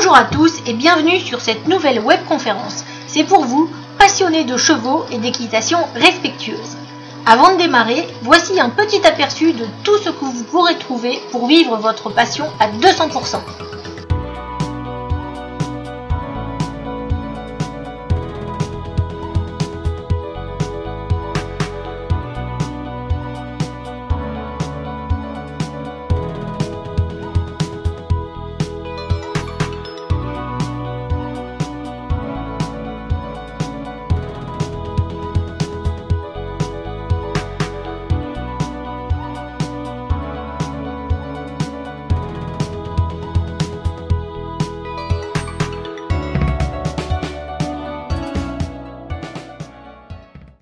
Bonjour à tous et bienvenue sur cette nouvelle webconférence. C'est pour vous, passionnés de chevaux et d'équitation respectueuse. Avant de démarrer, voici un petit aperçu de tout ce que vous pourrez trouver pour vivre votre passion à 200%.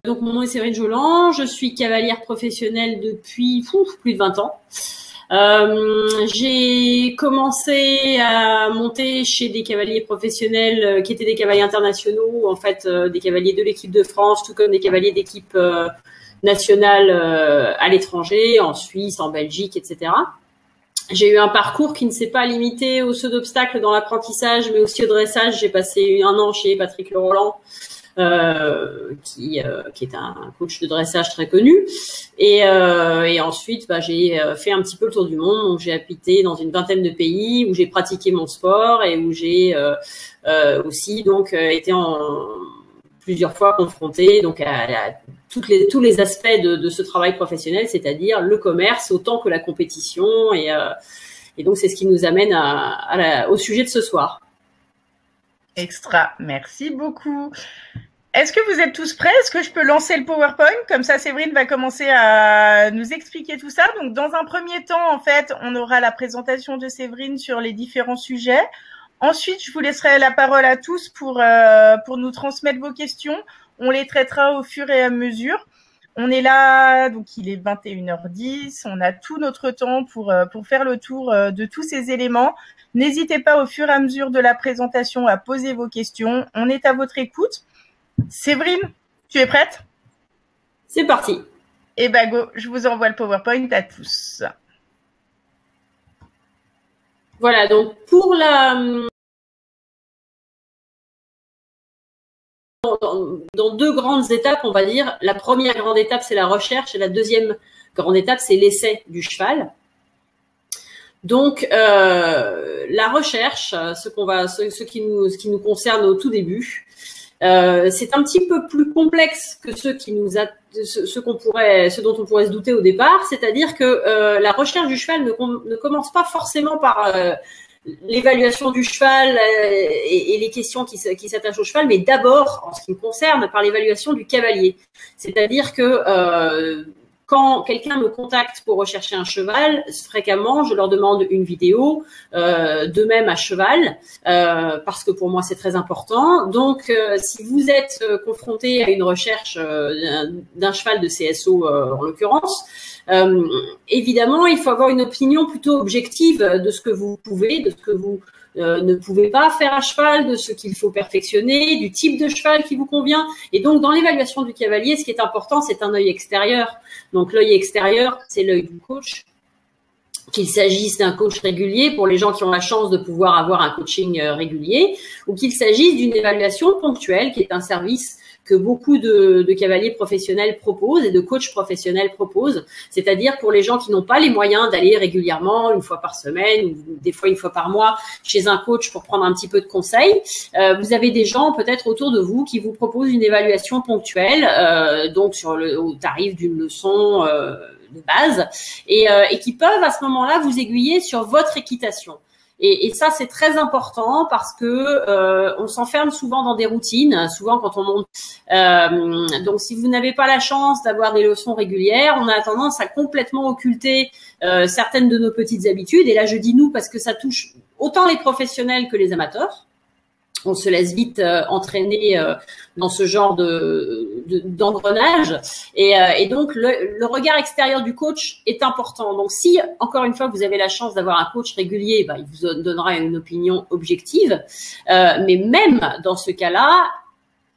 Donc mon nom est Séverine Joland, je suis cavalière professionnelle depuis plus de 20 ans. J'ai commencé à monter chez des cavaliers professionnels qui étaient des cavaliers internationaux, en fait des cavaliers de l'équipe de France, tout comme des cavaliers d'équipe nationale à l'étranger, en Suisse, en Belgique, etc. J'ai eu un parcours qui ne s'est pas limité au saut d'obstacles dans l'apprentissage, mais aussi au dressage. J'ai passé un an chez Patrick Le Roland, qui est un coach de dressage très connu, et ensuite j'ai fait un petit peu le tour du monde. Donc j'ai habité dans une vingtaine de pays où j'ai pratiqué mon sport et où j'ai aussi été plusieurs fois confrontée donc à tous les aspects de ce travail professionnel, c'est-à-dire le commerce autant que la compétition, et donc c'est ce qui nous amène au sujet de ce soir. Extra, merci beaucoup. Est-ce que vous êtes tous prêts? Est-ce que je peux lancer le PowerPoint? Comme ça, Séverine va commencer à nous expliquer tout ça. Donc, dans un premier temps, en fait, on aura la présentation de Séverine sur les différents sujets. Ensuite, je vous laisserai la parole à tous pour nous transmettre vos questions. On les traitera au fur et à mesure. On est là, donc il est 21h10. On a tout notre temps pour faire le tour de tous ces éléments. N'hésitez pas au fur et à mesure de la présentation à poser vos questions. On est à votre écoute. Séverine, tu es prête? C'est parti. Eh ben go, je vous envoie le PowerPoint à tous. Voilà, donc dans deux grandes étapes, on va dire. La première grande étape, c'est la recherche, et la deuxième grande étape, c'est l'essai du cheval. Donc la recherche, ce qui nous concerne au tout début, c'est un petit peu plus complexe que ce dont on pourrait se douter au départ. C'est-à-dire que la recherche du cheval ne commence pas forcément par l'évaluation du cheval et les questions qui s'attachent au cheval, mais d'abord, en ce qui me concerne, par l'évaluation du cavalier. C'est-à-dire que quand quelqu'un me contacte pour rechercher un cheval, fréquemment, je leur demande une vidéo d'eux-mêmes à cheval, parce que pour moi, c'est très important. Donc, si vous êtes confronté à une recherche d'un cheval de CSO, en l'occurrence, évidemment, il faut avoir une opinion plutôt objective de ce que vous pouvez, de ce que vous ne pouvez pas faire à cheval, de ce qu'il faut perfectionner, du type de cheval qui vous convient. Et donc, dans l'évaluation du cavalier, ce qui est important, c'est un œil extérieur. Donc, l'œil extérieur, c'est l'œil du coach. Qu'il s'agisse d'un coach régulier pour les gens qui ont la chance de pouvoir avoir un coaching régulier, ou qu'il s'agisse d'une évaluation ponctuelle, qui est un service que beaucoup de cavaliers professionnels proposent et de coachs professionnels proposent, c'est-à-dire pour les gens qui n'ont pas les moyens d'aller régulièrement, une fois par semaine ou des fois une fois par mois, chez un coach pour prendre un petit peu de conseils. Vous avez des gens peut-être autour de vous qui vous proposent une évaluation ponctuelle, donc au tarif d'une leçon de base, et qui peuvent à ce moment-là vous aiguiller sur votre équitation. Et ça, c'est très important parce que on s'enferme souvent dans des routines, souvent quand on monte. Donc, si vous n'avez pas la chance d'avoir des leçons régulières, on a tendance à complètement occulter certaines de nos petites habitudes. Et là, je dis nous parce que ça touche autant les professionnels que les amateurs. On se laisse vite entraîner dans ce genre d'engrenage, et donc le regard extérieur du coach est important. Donc si encore une fois vous avez la chance d'avoir un coach régulier, il vous donnera une opinion objective, mais même dans ce cas-là,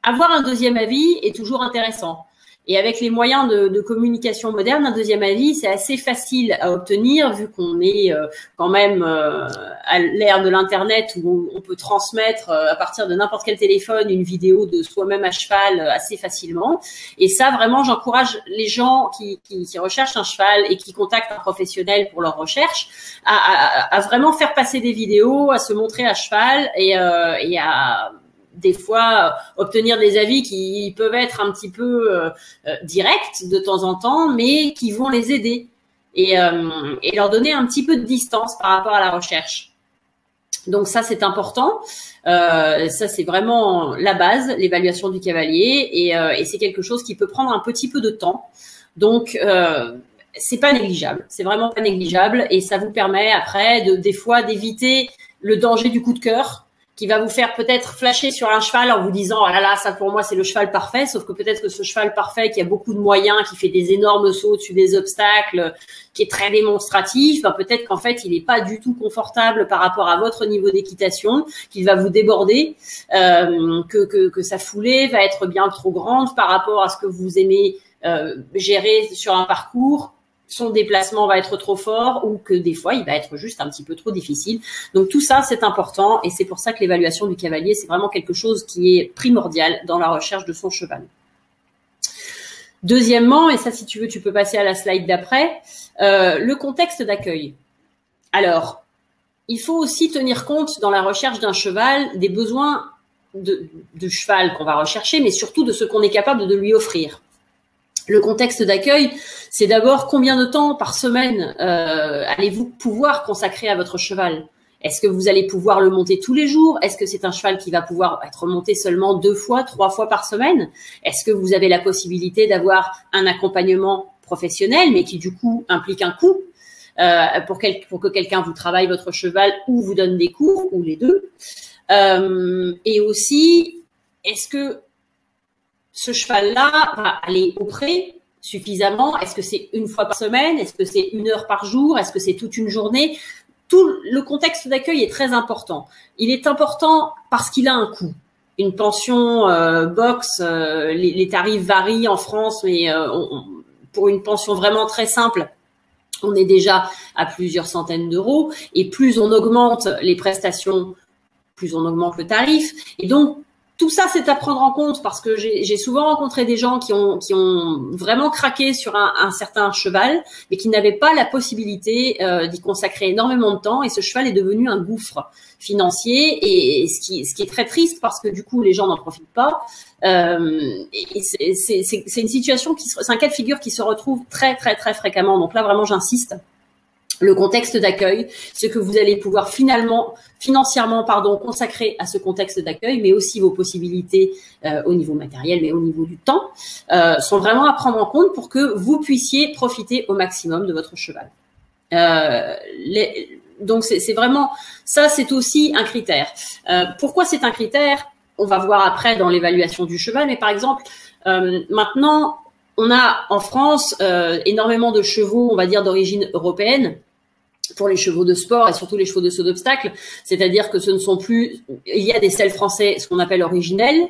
avoir un deuxième avis est toujours intéressant. Et avec les moyens de communication moderne, un deuxième avis, c'est assez facile à obtenir vu qu'on est quand même à l'ère de l'internet où on peut transmettre à partir de n'importe quel téléphone une vidéo de soi-même à cheval assez facilement. Et ça, vraiment, j'encourage les gens qui recherchent un cheval et qui contactent un professionnel pour leur recherche à vraiment faire passer des vidéos, à se montrer à cheval et à des fois obtenir des avis qui peuvent être un petit peu directs de temps en temps, mais qui vont les aider et leur donner un petit peu de distance par rapport à la recherche. Donc ça, c'est important. Ça, c'est vraiment la base, l'évaluation du cavalier, et c'est quelque chose qui peut prendre un petit peu de temps. Donc c'est pas négligeable, c'est vraiment pas négligeable, et ça vous permet après des fois d'éviter le danger du coup de cœur, qui va vous faire peut-être flasher sur un cheval en vous disant « Oh là là, ça pour moi c'est le cheval parfait », sauf que peut-être que ce cheval parfait qui a beaucoup de moyens, qui fait des énormes sauts au-dessus des obstacles, qui est très démonstratif, ben peut-être qu'en fait il n'est pas du tout confortable par rapport à votre niveau d'équitation, qu'il va vous déborder, que sa foulée va être bien trop grande par rapport à ce que vous aimez gérer sur un parcours, son déplacement va être trop fort, ou que des fois il va être juste un petit peu trop difficile. Donc tout ça, c'est important, et c'est pour ça que l'évaluation du cavalier, c'est vraiment quelque chose qui est primordial dans la recherche de son cheval. Deuxièmement, et ça si tu veux tu peux passer à la slide d'après, le contexte d'accueil. Alors, il faut aussi tenir compte dans la recherche d'un cheval des besoins de cheval qu'on va rechercher, mais surtout de ce qu'on est capable de lui offrir. Le contexte d'accueil, c'est d'abord combien de temps par semaine allez-vous pouvoir consacrer à votre cheval? Est-ce que vous allez pouvoir le monter tous les jours? Est-ce que c'est un cheval qui va pouvoir être monté seulement 2 fois, 3 fois par semaine? Est-ce que vous avez la possibilité d'avoir un accompagnement professionnel, mais qui du coup implique un coût pour que quelqu'un vous travaille votre cheval ou vous donne des cours, ou les deux? Et aussi, est-ce que ce cheval-là va aller au pré suffisamment? Est-ce que c'est 1 fois par semaine? Est-ce que c'est 1 heure par jour? Est-ce que c'est toute une journée? Tout le contexte d'accueil est très important. Il est important parce qu'il a un coût. Une pension box, les tarifs varient en France, mais pour une pension vraiment très simple, on est déjà à plusieurs centaines d'euros. Et plus on augmente les prestations, plus on augmente le tarif. Et donc, tout ça, c'est à prendre en compte, parce que j'ai souvent rencontré des gens qui ont vraiment craqué sur un certain cheval, mais qui n'avaient pas la possibilité d'y consacrer énormément de temps, et ce cheval est devenu un gouffre financier, et ce qui est très triste, parce que du coup les gens n'en profitent pas. Et c'est une situation c'est un cas de figure qui se retrouve très très très fréquemment. Donc là vraiment j'insiste. Le contexte d'accueil, ce que vous allez pouvoir financièrement consacrer à ce contexte d'accueil, mais aussi vos possibilités au niveau matériel, mais au niveau du temps, sont vraiment à prendre en compte pour que vous puissiez profiter au maximum de votre cheval. Donc c'est vraiment ça, c'est aussi un critère. Pourquoi c'est un critère? On va voir après dans l'évaluation du cheval, mais par exemple maintenant on a en France énormément de chevaux, on va dire d'origine européenne, pour les chevaux de sport et surtout les chevaux de saut d'obstacle. C'est-à-dire que ce ne sont plus, il y a des selles français, ce qu'on appelle originels,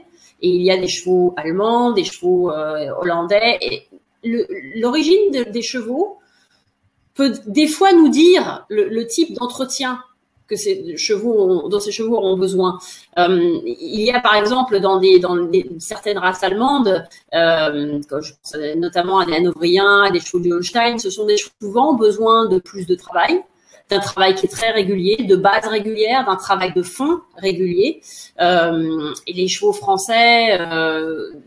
et il y a des chevaux allemands, des chevaux hollandais. Et l'origine des chevaux peut des fois nous dire le type d'entretien que ces chevaux dont ces chevaux auront besoin. Il y a par exemple dans certaines races allemandes, quand je pense notamment à des Hanovriens, à des chevaux du Holstein, ce sont des chevaux qui souvent besoin de plus de travail, d'un travail qui est très régulier, de base régulière, d'un travail de fond régulier. Et les chevaux français,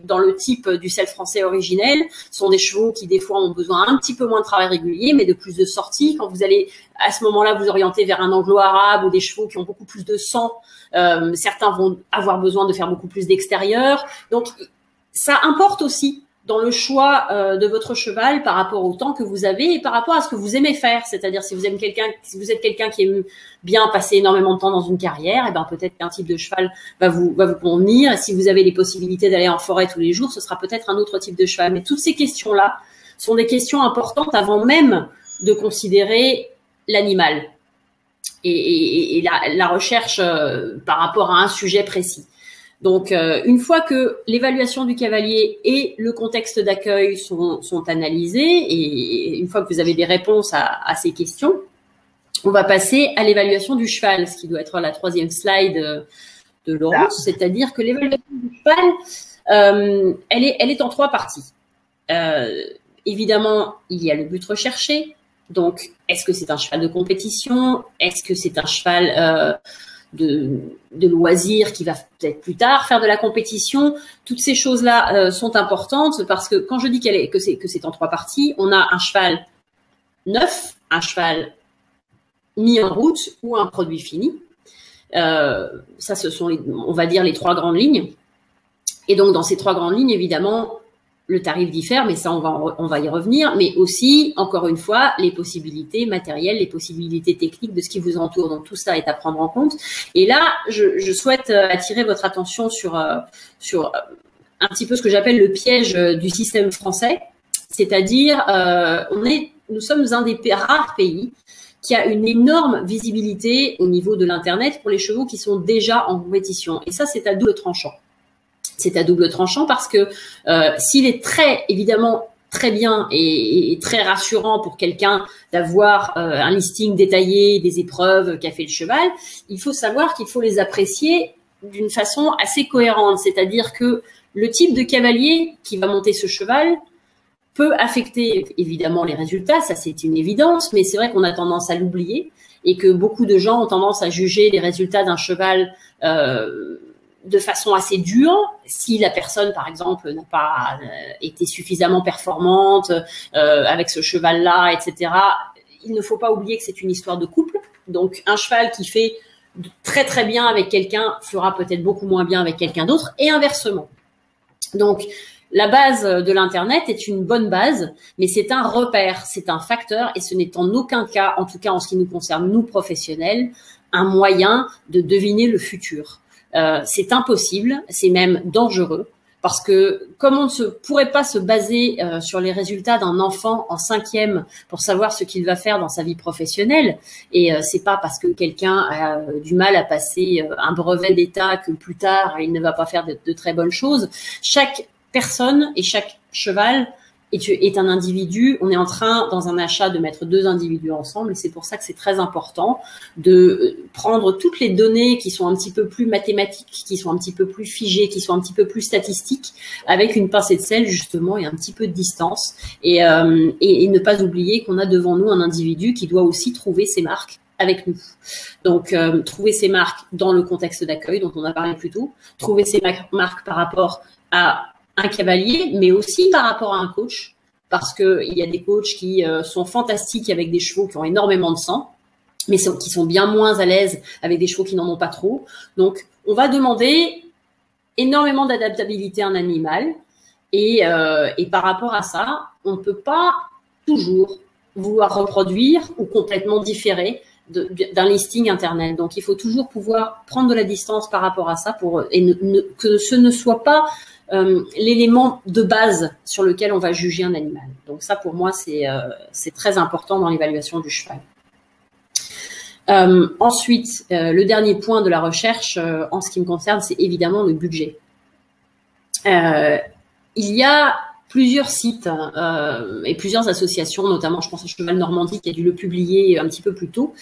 dans le type du selle français originel, sont des chevaux qui des fois ont besoin un petit peu moins de travail régulier, mais de plus de sorties. Quand vous allez à ce moment-là vous orienter vers un anglo-arabe ou des chevaux qui ont beaucoup plus de sang, certains vont avoir besoin de faire beaucoup plus d'extérieur. Donc ça importe aussi dans le choix de votre cheval par rapport au temps que vous avez et par rapport à ce que vous aimez faire. C'est-à-dire si vous êtes quelqu'un qui aime bien passer énormément de temps dans une carrière, et ben peut-être qu'un type de cheval va vous convenir. Et si vous avez les possibilités d'aller en forêt tous les jours, ce sera peut-être un autre type de cheval. Mais toutes ces questions-là sont des questions importantes avant même de considérer l'animal et la recherche par rapport à un sujet précis. Donc, une fois que l'évaluation du cavalier et le contexte d'accueil sont analysés, et une fois que vous avez des réponses à ces questions, on va passer à l'évaluation du cheval, ce qui doit être la 3e slide de Laurence, c'est-à-dire que l'évaluation du cheval, elle est en 3 parties. Évidemment, il y a le but recherché. Donc, est-ce que c'est un cheval de compétition? Est-ce que c'est un cheval de loisir qui va peut-être plus tard faire de la compétition? Toutes ces choses-là sont importantes parce que quand je dis que c'est en 3 parties, on a un cheval neuf, un cheval mis en route ou un produit fini. Ça, ce sont, on va dire, les 3 grandes lignes. Et donc, dans ces 3 grandes lignes, évidemment, le tarif diffère, mais ça, on va y revenir. Mais aussi, encore une fois, les possibilités matérielles, les possibilités techniques de ce qui vous entoure. Donc, tout ça est à prendre en compte. Et là, je souhaite attirer votre attention sur un petit peu ce que j'appelle le piège du système français. C'est-à-dire, nous sommes un des rares pays qui a une énorme visibilité au niveau de l'Internet pour les chevaux qui sont déjà en compétition. Et ça, c'est à double tranchant. C'est à double tranchant parce que s'il est évidemment très bien et très rassurant pour quelqu'un d'avoir un listing détaillé des épreuves qu'a fait le cheval, il faut savoir qu'il faut les apprécier d'une façon assez cohérente. C'est-à-dire que le type de cavalier qui va monter ce cheval peut affecter évidemment les résultats, ça c'est une évidence, mais c'est vrai qu'on a tendance à l'oublier et que beaucoup de gens ont tendance à juger les résultats d'un cheval de façon assez dure si la personne, par exemple, n'a pas été suffisamment performante avec ce cheval-là, etc. Il ne faut pas oublier que c'est une histoire de couple. Donc, un cheval qui fait très très bien avec quelqu'un fera peut-être beaucoup moins bien avec quelqu'un d'autre et inversement. Donc, la base de l'Internet est une bonne base, mais c'est un repère, c'est un facteur et ce n'est en aucun cas, en tout cas en ce qui nous concerne, nous professionnels, un moyen de deviner le futur. C'est impossible, c'est même dangereux parce que comme on ne pourrait pas se baser sur les résultats d'un enfant en 5e pour savoir ce qu'il va faire dans sa vie professionnelle, et c'est pas parce que quelqu'un a du mal à passer un brevet d'État que plus tard il ne va pas faire de très bonnes choses. Chaque personne et chaque cheval est un individu. On est en train, dans un achat, de mettre 2 individus ensemble. Et c'est pour ça que c'est très important de prendre toutes les données qui sont un petit peu plus mathématiques, qui sont un petit peu plus figées, qui sont un petit peu plus statistiques, avec une pincée de sel, justement, et un petit peu de distance. Et ne pas oublier qu'on a devant nous un individu qui doit aussi trouver ses marques avec nous. Donc, trouver ses marques dans le contexte d'accueil dont on a parlé plus tôt, trouver ses marques par rapport à un cavalier, mais aussi par rapport à un coach, parce que il y a des coachs qui sont fantastiques avec des chevaux qui ont énormément de sang, mais qui sont bien moins à l'aise avec des chevaux qui n'en ont pas trop. Donc, on va demander énormément d'adaptabilité à un animal, et par rapport à ça, on ne peut pas toujours vouloir reproduire ou complètement différer d'un listing Internet. Donc, il faut toujours pouvoir prendre de la distance par rapport à ça que ce ne soit pas l'élément de base sur lequel on va juger un animal. Donc ça, pour moi, c'est très important dans l'évaluation du cheval. Ensuite, le dernier point de la recherche, en ce qui me concerne, c'est évidemment le budget. Il y a plusieurs sites et plusieurs associations, notamment je pense à Cheval Normandie qui a dû le publier un petit peu plus tôt,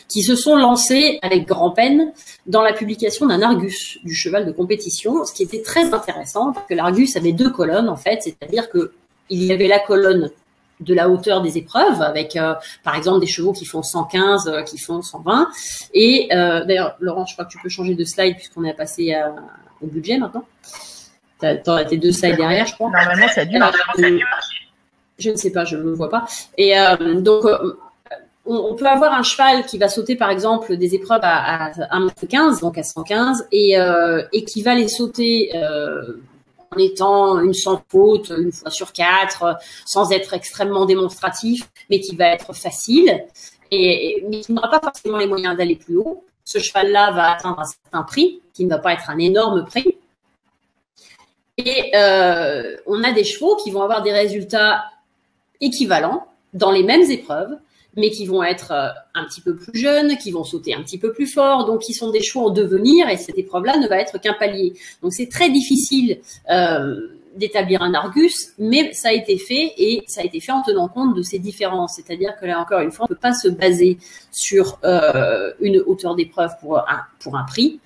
qui se sont lancés avec grand-peine dans la publication d'un Argus du cheval de compétition, ce qui était très intéressant parce que l'Argus avait 2 colonnes en fait, c'est-à-dire que il y avait la colonne de la hauteur des épreuves avec par exemple des chevaux qui font 115, qui font 120 et d'ailleurs Laurent, je crois que tu peux changer de slide puisqu'on est passé au budget maintenant. T'aurais tes 2 slides derrière, je crois. Normalement, ça a dû marcher. Je ne sais pas, je ne le vois pas. Et donc, on peut avoir un cheval qui va sauter, par exemple, des épreuves à 1,15 m, donc à 115, et qui va les sauter en étant une sans faute, une fois sur 4, sans être extrêmement démonstratif, mais qui va être facile, mais qui n'aura pas forcément les moyens d'aller plus haut. Ce cheval-là va atteindre un certain prix, qui ne va pas être un énorme prix. Et on a des chevaux qui vont avoir des résultats équivalents dans les mêmes épreuves, mais qui vont être un petit peu plus jeunes, qui vont sauter un petit peu plus fort, donc qui sont des chevaux en devenir, et cette épreuve-là ne va être qu'un palier. Donc c'est très difficile d'établir un argus, mais ça a été fait et ça a été fait en tenant compte de ces différences. C'est-à-dire que là encore une fois, on ne peut pas se baser sur une hauteur d'épreuve pour un prix.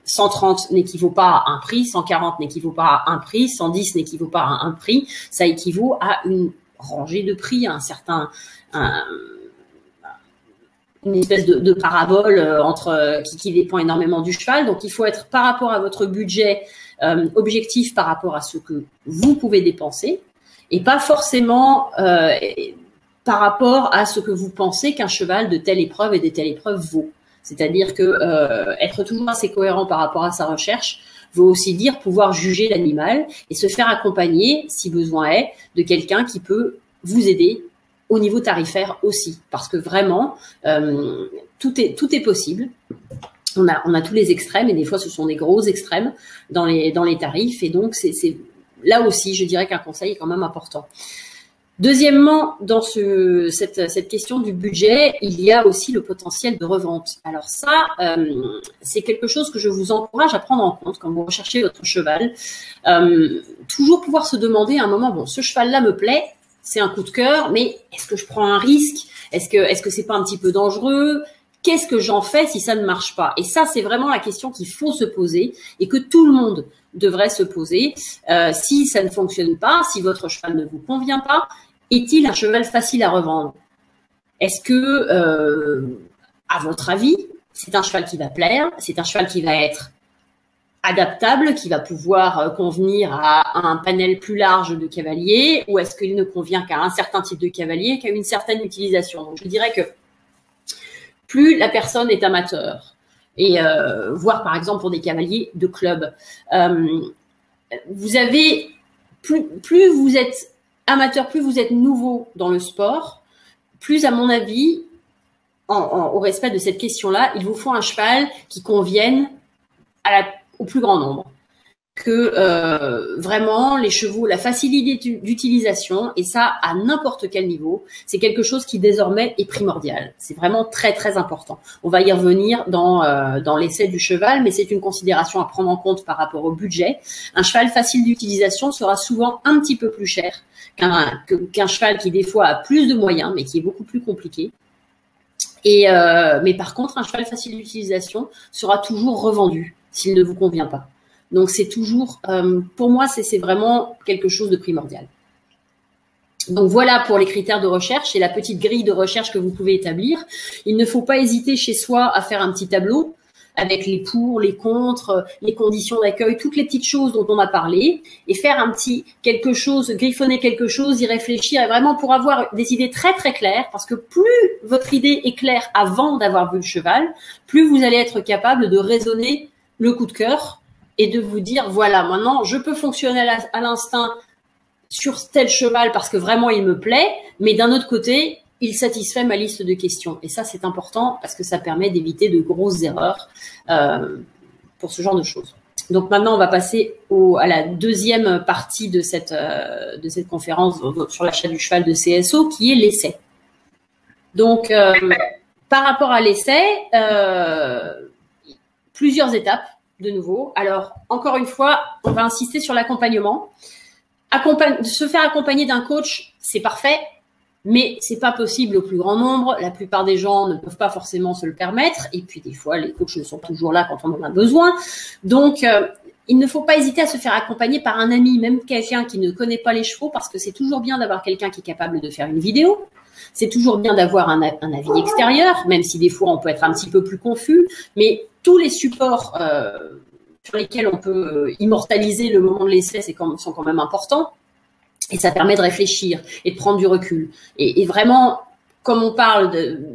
130 n'équivaut pas à un prix, 140 n'équivaut pas à un prix, 110 n'équivaut pas à un prix. Ça équivaut à une rangée de prix, à un certain une espèce de parabole qui dépend énormément du cheval. Donc, il faut être par rapport à votre budget objectif par rapport à ce que vous pouvez dépenser et pas forcément par rapport à ce que vous pensez qu'un cheval de telle épreuve et de telle épreuve vaut. C'est-à-dire que être toujours assez cohérent par rapport à sa recherche veut aussi dire pouvoir juger l'animal et se faire accompagner, si besoin est, de quelqu'un qui peut vous aider au niveau tarifaire aussi, parce que vraiment tout est possible. On a tous les extrêmes et des fois ce sont des gros extrêmes dans les tarifs et donc c'est là aussi je dirais qu'un conseil est quand même important. Deuxièmement, dans cette question du budget, il y a aussi le potentiel de revente. Alors ça, c'est quelque chose que je vous encourage à prendre en compte quand vous recherchez votre cheval. Toujours pouvoir se demander à un moment, bon, ce cheval-là me plaît, c'est un coup de cœur, mais est-ce que je prends un risque? Est-ce que c'est pas un petit peu dangereux? Qu'est-ce que j'en fais si ça ne marche pas? Et ça, c'est vraiment la question qu'il faut se poser et que tout le monde devrait se poser. Si ça ne fonctionne pas, si votre cheval ne vous convient pas, est-il un cheval facile à revendre? Est-ce que, à votre avis, c'est un cheval qui va plaire? C'est un cheval qui va être adaptable, qui va pouvoir convenir à un panel plus large de cavaliers? Ou est-ce qu'il ne convient qu'à un certain type de cavalier, qu'à une certaine utilisation? Donc, je dirais que plus la personne est amateur, et voire par exemple pour des cavaliers de club, vous avez plus vous êtes amateur, plus vous êtes nouveau dans le sport, plus à mon avis, au respect de cette question-là, il vous faut un cheval qui convienne au plus grand nombre. Que vraiment les chevaux, la facilité d'utilisation, et ça à n'importe quel niveau, c'est quelque chose qui désormais est primordial. C'est vraiment très très important. On va y revenir dans l'essai du cheval, mais c'est une considération à prendre en compte par rapport au budget. Un cheval facile d'utilisation sera souvent un petit peu plus cher qu'un cheval qui des fois a plus de moyens, mais qui est beaucoup plus compliqué. Mais par contre, un cheval facile d'utilisation sera toujours revendu s'il ne vous convient pas. Donc, c'est toujours, pour moi, c'est vraiment quelque chose de primordial. Donc, voilà pour les critères de recherche et la petite grille de recherche que vous pouvez établir. Il ne faut pas hésiter chez soi à faire un petit tableau avec les pour, les contre, les conditions d'accueil, toutes les petites choses dont on a parlé et faire un petit quelque chose, griffonner quelque chose, y réfléchir et vraiment pour avoir des idées très très claires parce que plus votre idée est claire avant d'avoir vu le cheval, plus vous allez être capable de raisonner le coup de cœur et de vous dire, voilà, maintenant, je peux fonctionner à l'instinct sur tel cheval parce que vraiment, il me plaît, mais d'un autre côté, il satisfait ma liste de questions. Et ça, c'est important parce que ça permet d'éviter de grosses erreurs pour ce genre de choses. Donc maintenant, on va passer à la deuxième partie de cette conférence sur l'achat du cheval de CSO, qui est l'essai. Donc, par rapport à l'essai, plusieurs étapes. De nouveau. Alors, encore une fois, on va insister sur l'accompagnement. Se faire accompagner d'un coach, c'est parfait, mais c'est pas possible au plus grand nombre. La plupart des gens ne peuvent pas forcément se le permettre. Et puis, des fois, les coachs ne sont pas toujours là quand on en a besoin. Donc, il ne faut pas hésiter à se faire accompagner par un ami, même quelqu'un qui ne connaît pas les chevaux, parce que c'est toujours bien d'avoir quelqu'un qui est capable de faire une vidéo. C'est toujours bien d'avoir un avis extérieur, même si des fois, on peut être un petit peu plus confus. Mais tous les supports sur lesquels on peut immortaliser le moment de l'essai sont quand même importants. Et ça permet de réfléchir et de prendre du recul. Et vraiment, comme on parle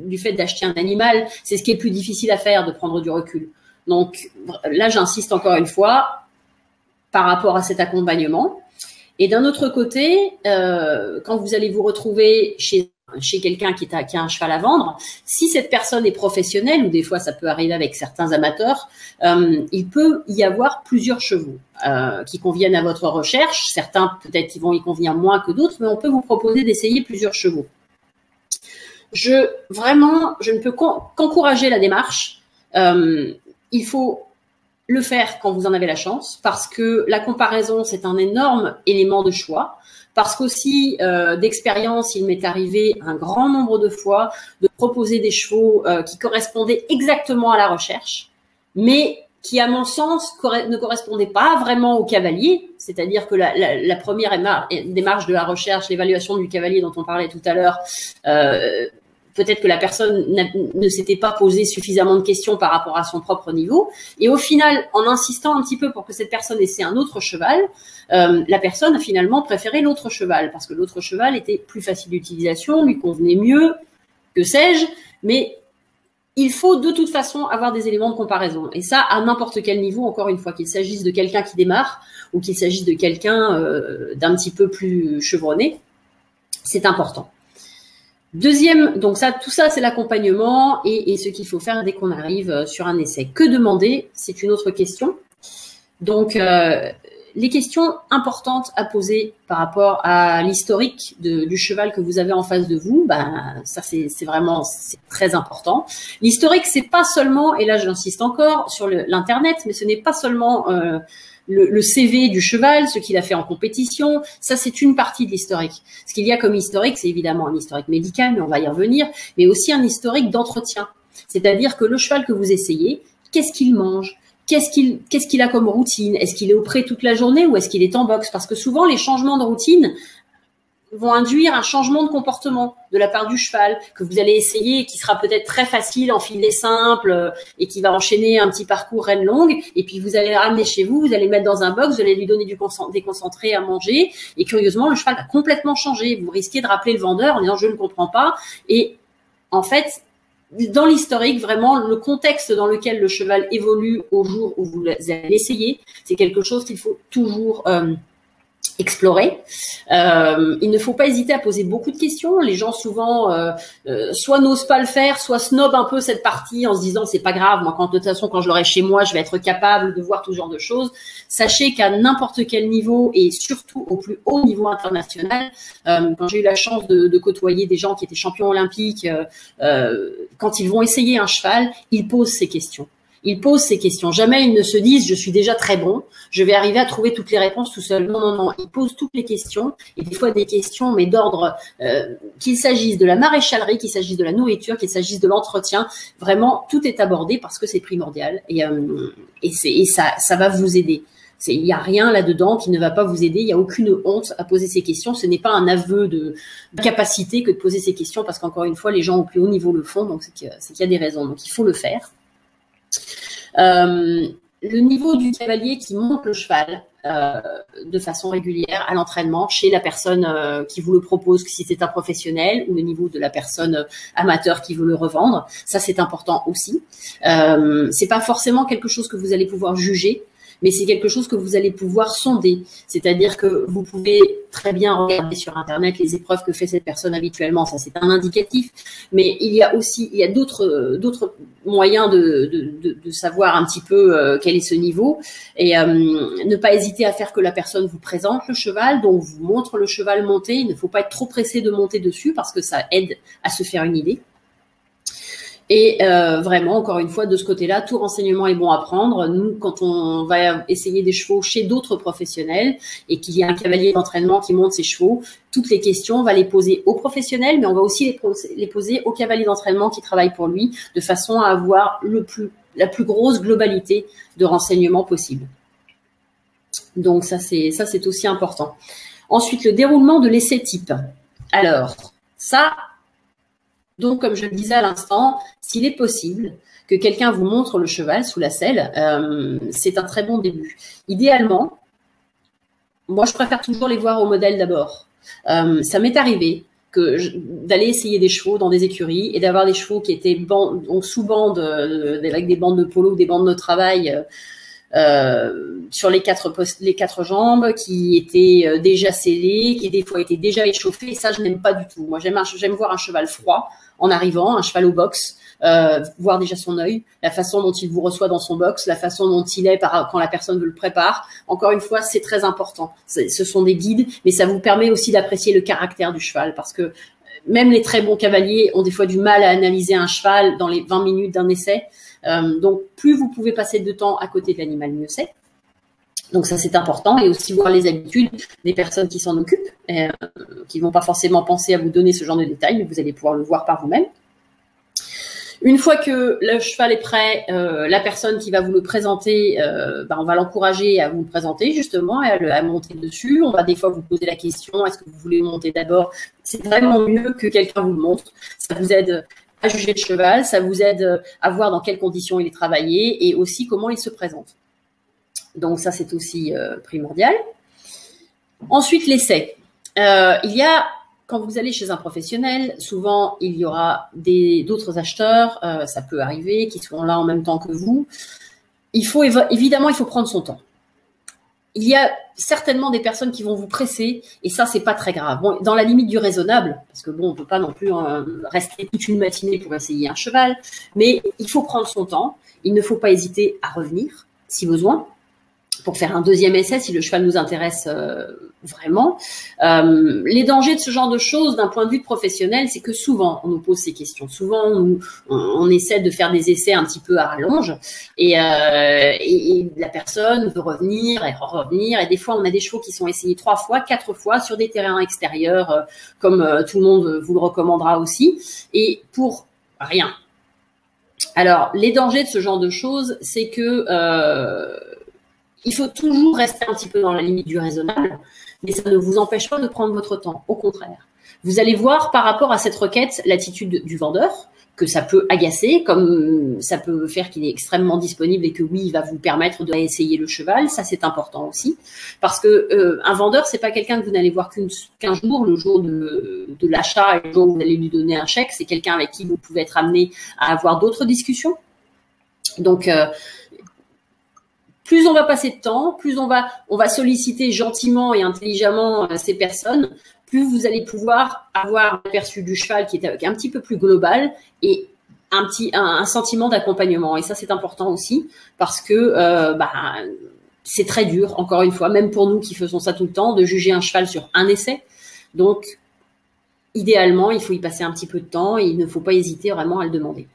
du fait d'acheter un animal, c'est ce qui est le plus difficile à faire, de prendre du recul. Donc là, j'insiste encore une fois par rapport à cet accompagnement. Et d'un autre côté, quand vous allez vous retrouver chez quelqu'un qui a un cheval à vendre, si cette personne est professionnelle, ou des fois ça peut arriver avec certains amateurs, il peut y avoir plusieurs chevaux qui conviennent à votre recherche. Certains peut-être qui vont y convenir moins que d'autres, mais on peut vous proposer d'essayer plusieurs chevaux. Je ne peux qu'encourager la démarche. Il faut le faire quand vous en avez la chance, parce que la comparaison, c'est un énorme élément de choix. Parce qu'aussi, d'expérience, il m'est arrivé un grand nombre de fois de proposer des chevaux qui correspondaient exactement à la recherche, mais qui, à mon sens, ne correspondaient pas vraiment au cavalier. C'est-à-dire que la première démarche de la recherche, l'évaluation du cavalier dont on parlait tout à l'heure, peut-être que la personne ne s'était pas posé suffisamment de questions par rapport à son propre niveau. Et au final, en insistant un petit peu pour que cette personne essaie un autre cheval, la personne a finalement préféré l'autre cheval parce que l'autre cheval était plus facile d'utilisation, lui convenait mieux, que sais-je. Mais il faut de toute façon avoir des éléments de comparaison. Et ça, à n'importe quel niveau, encore une fois, qu'il s'agisse de quelqu'un qui démarre ou qu'il s'agisse de quelqu'un d'un petit peu plus chevronné, c'est important. Deuxième, donc ça, tout ça, c'est l'accompagnement et ce qu'il faut faire dès qu'on arrive sur un essai. Que demander? C'est une autre question. Donc, les questions importantes à poser par rapport à l'historique du cheval que vous avez en face de vous, ben ça c'est vraiment très important. L'historique, c'est pas seulement, et là j'insiste encore sur l'internet, mais ce n'est pas seulement le CV du cheval, ce qu'il a fait en compétition, ça c'est une partie de l'historique. Ce qu'il y a comme historique, c'est évidemment un historique médical, mais on va y revenir, mais aussi un historique d'entretien. C'est-à-dire que le cheval que vous essayez, qu'est-ce qu'il mange? Qu'est-ce qu'il a comme routine? Est-ce qu'il est au pré toute la journée ou est-ce qu'il est en boxe? Parce que souvent, les changements de routine vont induire un changement de comportement de la part du cheval que vous allez essayer et qui sera peut-être très facile en filet simple et qui va enchaîner un petit parcours reine longue. Et puis, vous allez le ramener chez vous, vous allez le mettre dans un box, vous allez lui donner des concentrés à manger. Et curieusement, le cheval va complètement changer. Vous risquez de rappeler le vendeur en disant « je ne comprends pas ». Et en fait, dans l'historique, vraiment, le contexte dans lequel le cheval évolue au jour où vous allez l'essayer, c'est quelque chose qu'il faut toujours explorer. Il ne faut pas hésiter à poser beaucoup de questions. Les gens souvent soit n'osent pas le faire, soit snobent un peu cette partie en se disant c'est pas grave, moi de toute façon quand je l'aurai chez moi, je vais être capable de voir tout ce genre de choses. Sachez qu'à n'importe quel niveau et surtout au plus haut niveau international, quand j'ai eu la chance de côtoyer des gens qui étaient champions olympiques, quand ils vont essayer un cheval, ils posent ces questions. Ils posent ces questions. Jamais ils ne se disent « je suis déjà très bon, je vais arriver à trouver toutes les réponses tout seul ». Non, non, non. Ils posent toutes les questions et des fois des questions, mais d'ordre qu'il s'agisse de la maréchalerie, qu'il s'agisse de la nourriture, qu'il s'agisse de l'entretien. Vraiment, tout est abordé parce que c'est primordial et ça va vous aider. Il n'y a rien là-dedans qui ne va pas vous aider. Il n'y a aucune honte à poser ces questions. Ce n'est pas un aveu de capacité que de poser ces questions parce qu'encore une fois, les gens au plus haut niveau le font. Donc, c'est qu'il y a des raisons. Donc, il faut le faire. Le niveau du cavalier qui monte le cheval de façon régulière à l'entraînement chez la personne qui vous le propose, si c'est un professionnel, ou le niveau de la personne amateur qui veut le revendre, ça c'est important aussi. C'est pas forcément quelque chose que vous allez pouvoir juger, mais c'est quelque chose que vous allez pouvoir sonder. C'est-à-dire que vous pouvez très bien regarder sur Internet les épreuves que fait cette personne habituellement, ça c'est un indicatif, mais il y a d'autres moyens de savoir un petit peu quel est ce niveau, et ne pas hésiter à faire que la personne vous présente le cheval, donc vous montre le cheval monté. Il ne faut pas être trop pressé de monter dessus parce que ça aide à se faire une idée. Et vraiment, encore une fois, de ce côté-là, tout renseignement est bon à prendre. Nous, quand on va essayer des chevaux chez d'autres professionnels et qu'il y a un cavalier d'entraînement qui monte ses chevaux, toutes les questions, on va les poser aux professionnels, mais on va aussi les poser au cavalier d'entraînement qui travaille pour lui, de façon à avoir la plus grosse globalité de renseignements possible. Donc ça c'est aussi important. Ensuite, le déroulement de l'essai type. Alors, ça... Donc, comme je le disais à l'instant, s'il est possible que quelqu'un vous montre le cheval sous la selle, c'est un très bon début. Idéalement, moi, je préfère toujours les voir au modèle d'abord. Ça m'est arrivé d'aller essayer des chevaux dans des écuries et d'avoir des chevaux qui étaient sous bande, avec des bandes de polo ou des bandes de travail sur les quatre jambes, qui étaient déjà scellées, qui des fois étaient déjà échauffées. Et ça, je n'aime pas du tout. Moi, j'aime voir un cheval froid en arrivant, un cheval au box, voir déjà son œil, la façon dont il vous reçoit dans son box, la façon dont il est quand la personne le prépare. Encore une fois, c'est très important. Ce sont des guides, mais ça vous permet aussi d'apprécier le caractère du cheval, parce que même les très bons cavaliers ont des fois du mal à analyser un cheval dans les 20 minutes d'un essai. Donc, plus vous pouvez passer de temps à côté de l'animal, mieux c'est. Donc ça, c'est important. Et aussi voir les habitudes des personnes qui s'en occupent, qui ne vont pas forcément penser à vous donner ce genre de détails, mais vous allez pouvoir le voir par vous-même. Une fois que le cheval est prêt, la personne qui va vous le présenter, on va l'encourager à vous le présenter justement, à monter dessus. On va des fois vous poser la question, est-ce que vous voulez monter d'abord? C'est vraiment mieux que quelqu'un vous le montre. Ça vous aide à juger le cheval, ça vous aide à voir dans quelles conditions il est travaillé et aussi comment il se présente. Donc ça, c'est aussi primordial. Ensuite, l'essai. Il y a... Quand vous allez chez un professionnel, souvent, il y aura d'autres acheteurs, ça peut arriver, qui seront là en même temps que vous. Évidemment, il faut prendre son temps. Il y a certainement des personnes qui vont vous presser, et ça, c'est pas très grave. Bon, dans la limite du raisonnable, parce que bon, on peut pas non plus rester toute une matinée pour essayer un cheval, mais il faut prendre son temps. Il ne faut pas hésiter à revenir, si besoin, pour faire un deuxième essai si le cheval nous intéresse vraiment. Les dangers de ce genre de choses d'un point de vue professionnel, c'est que souvent on nous pose ces questions. Souvent on essaie de faire des essais un petit peu à rallonge et la personne veut revenir et des fois on a des chevaux qui sont essayés 3 fois, 4 fois sur des terrains extérieurs comme tout le monde vous le recommandera aussi et pour rien. Alors les dangers de ce genre de choses, c'est que il faut toujours rester un petit peu dans la limite du raisonnable, mais ça ne vous empêche pas de prendre votre temps. Au contraire, vous allez voir par rapport à cette requête l'attitude du vendeur, que ça peut agacer, comme ça peut faire qu'il est extrêmement disponible et que oui, il va vous permettre d'essayer le cheval. Ça, c'est important aussi, parce que un vendeur, c'est pas quelqu'un que vous n'allez voir qu'un jour, le jour de l'achat et le jour où vous allez lui donner un chèque. C'est quelqu'un avec qui vous pouvez être amené à avoir d'autres discussions. Donc plus on va passer de temps, plus on va solliciter gentiment et intelligemment ces personnes, plus vous allez pouvoir avoir un aperçu du cheval qui est un petit peu plus global et un sentiment d'accompagnement. Et ça, c'est important aussi parce que c'est très dur, encore une fois, même pour nous qui faisons ça tout le temps, de juger un cheval sur un essai. Donc, idéalement, il faut y passer un petit peu de temps et il ne faut pas hésiter vraiment à le demander.